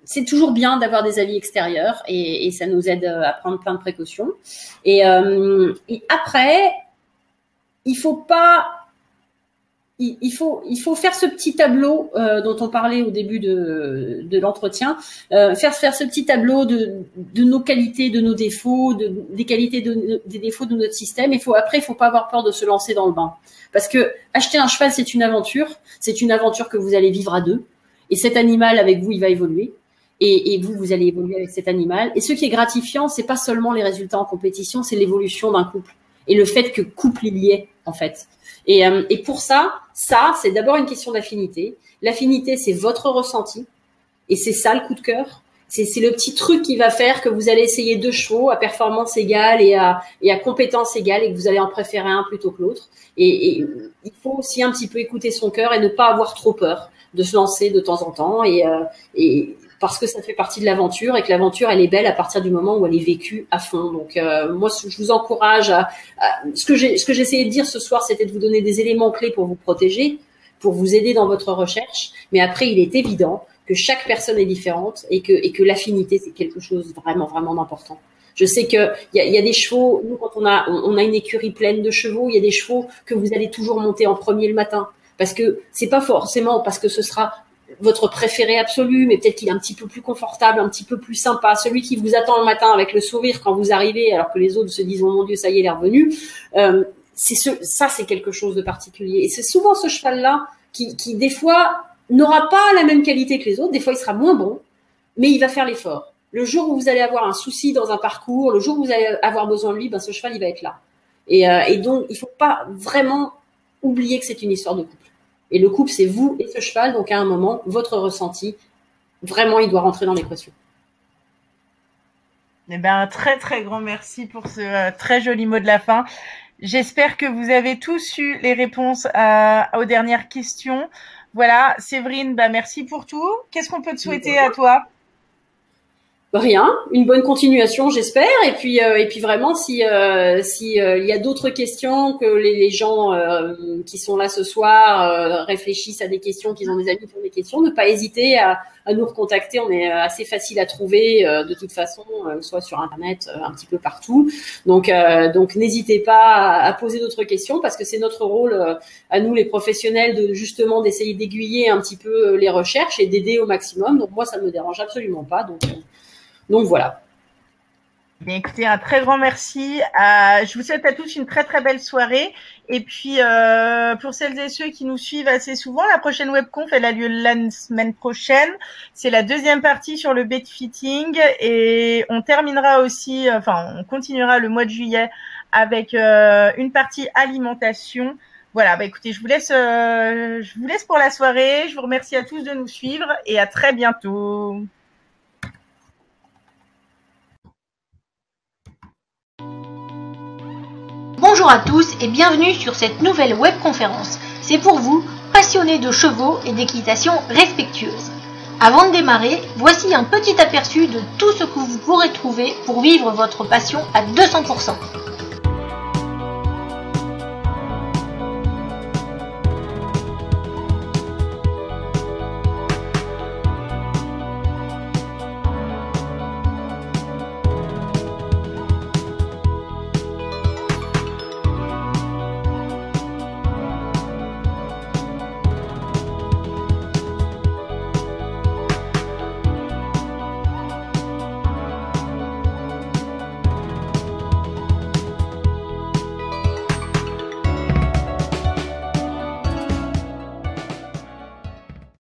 C'est toujours bien d'avoir des avis extérieurs et ça nous aide à prendre plein de précautions. Et après, il faut faire ce petit tableau dont on parlait au début de l'entretien, faire ce petit tableau de nos qualités, de nos défauts, des qualités, des défauts de notre système. Il faut pas avoir peur de se lancer dans le bain, parce que acheter un cheval, c'est une aventure que vous allez vivre à deux. Et cet animal avec vous, il va évoluer. Et vous allez évoluer avec cet animal. Et ce qui est gratifiant, c'est pas seulement les résultats en compétition, c'est l'évolution d'un couple et le fait que couple il y est en fait. Et pour ça, c'est d'abord une question d'affinité. L'affinité, c'est votre ressenti. Et c'est ça, le coup de cœur. C'est le petit truc qui va faire que vous allez essayer 2 chevaux à performance égale et à compétence égale et que vous allez en préférer un plutôt que l'autre. Et il faut aussi un petit peu écouter son cœur et ne pas avoir trop peur de se lancer de temps en temps et parce que ça fait partie de l'aventure et que l'aventure, elle est belle à partir du moment où elle est vécue à fond. Donc, moi, je vous encourage ce que j'ai essayé de dire ce soir, c'était de vous donner des éléments clés pour vous protéger, pour vous aider dans votre recherche. Mais après, il est évident que chaque personne est différente et que l'affinité, c'est quelque chose vraiment, vraiment d'important. Je sais que il y a des chevaux, nous, quand on a une écurie pleine de chevaux, il y a des chevaux que vous allez toujours monter en premier le matin. Parce que c'est pas forcément parce que ce sera votre préféré absolu, mais peut-être qu'il est un petit peu plus confortable, un petit peu plus sympa, celui qui vous attend le matin avec le sourire quand vous arrivez, alors que les autres se disent oh mon Dieu, ça y est, il est revenu. Ça, c'est quelque chose de particulier. Et c'est souvent ce cheval-là qui des fois n'aura pas la même qualité que les autres. Des fois, il sera moins bon, mais il va faire l'effort. Le jour où vous allez avoir un souci dans un parcours, le jour où vous allez avoir besoin de lui, ce cheval, il va être là. Et donc, il faut pas vraiment oublier que c'est une histoire de couple. Et le couple, c'est vous et ce cheval. Donc, à un moment, votre ressenti, vraiment, il doit rentrer dans l'équation. Eh ben, un très, très grand merci pour ce très joli mot de la fin. J'espère que vous avez tous eu les réponses aux dernières questions. Voilà, Séverine, merci pour tout. Qu'est-ce qu'on peut te souhaiter à toi? Rien, une bonne continuation, j'espère. Et puis vraiment, si il y a d'autres questions, que les gens qui sont là ce soir réfléchissent à des questions, qu'ils ont des amis qui ont des questions, ne pas hésiter à nous recontacter. On est assez facile à trouver de toute façon, soit sur Internet, un petit peu partout. Donc n'hésitez pas à poser d'autres questions parce que c'est notre rôle à nous les professionnels d'essayer d'aiguiller un petit peu les recherches et d'aider au maximum. Donc moi, ça ne me dérange absolument pas. Donc voilà. Bien, écoutez, un très grand merci. Je vous souhaite à tous une très très belle soirée. Et puis pour celles et ceux qui nous suivent assez souvent, la prochaine webconf elle a lieu la semaine prochaine. C'est la deuxième partie sur le bait fitting et on terminera aussi, on continuera le mois de juillet avec une partie alimentation. Voilà, écoutez, je vous laisse pour la soirée. Je vous remercie à tous de nous suivre et à très bientôt. Bonjour à tous et bienvenue sur cette nouvelle webconférence. C'est pour vous, passionnés de chevaux et d'équitation respectueuse. Avant de démarrer, voici un petit aperçu de tout ce que vous pourrez trouver pour vivre votre passion à 200%.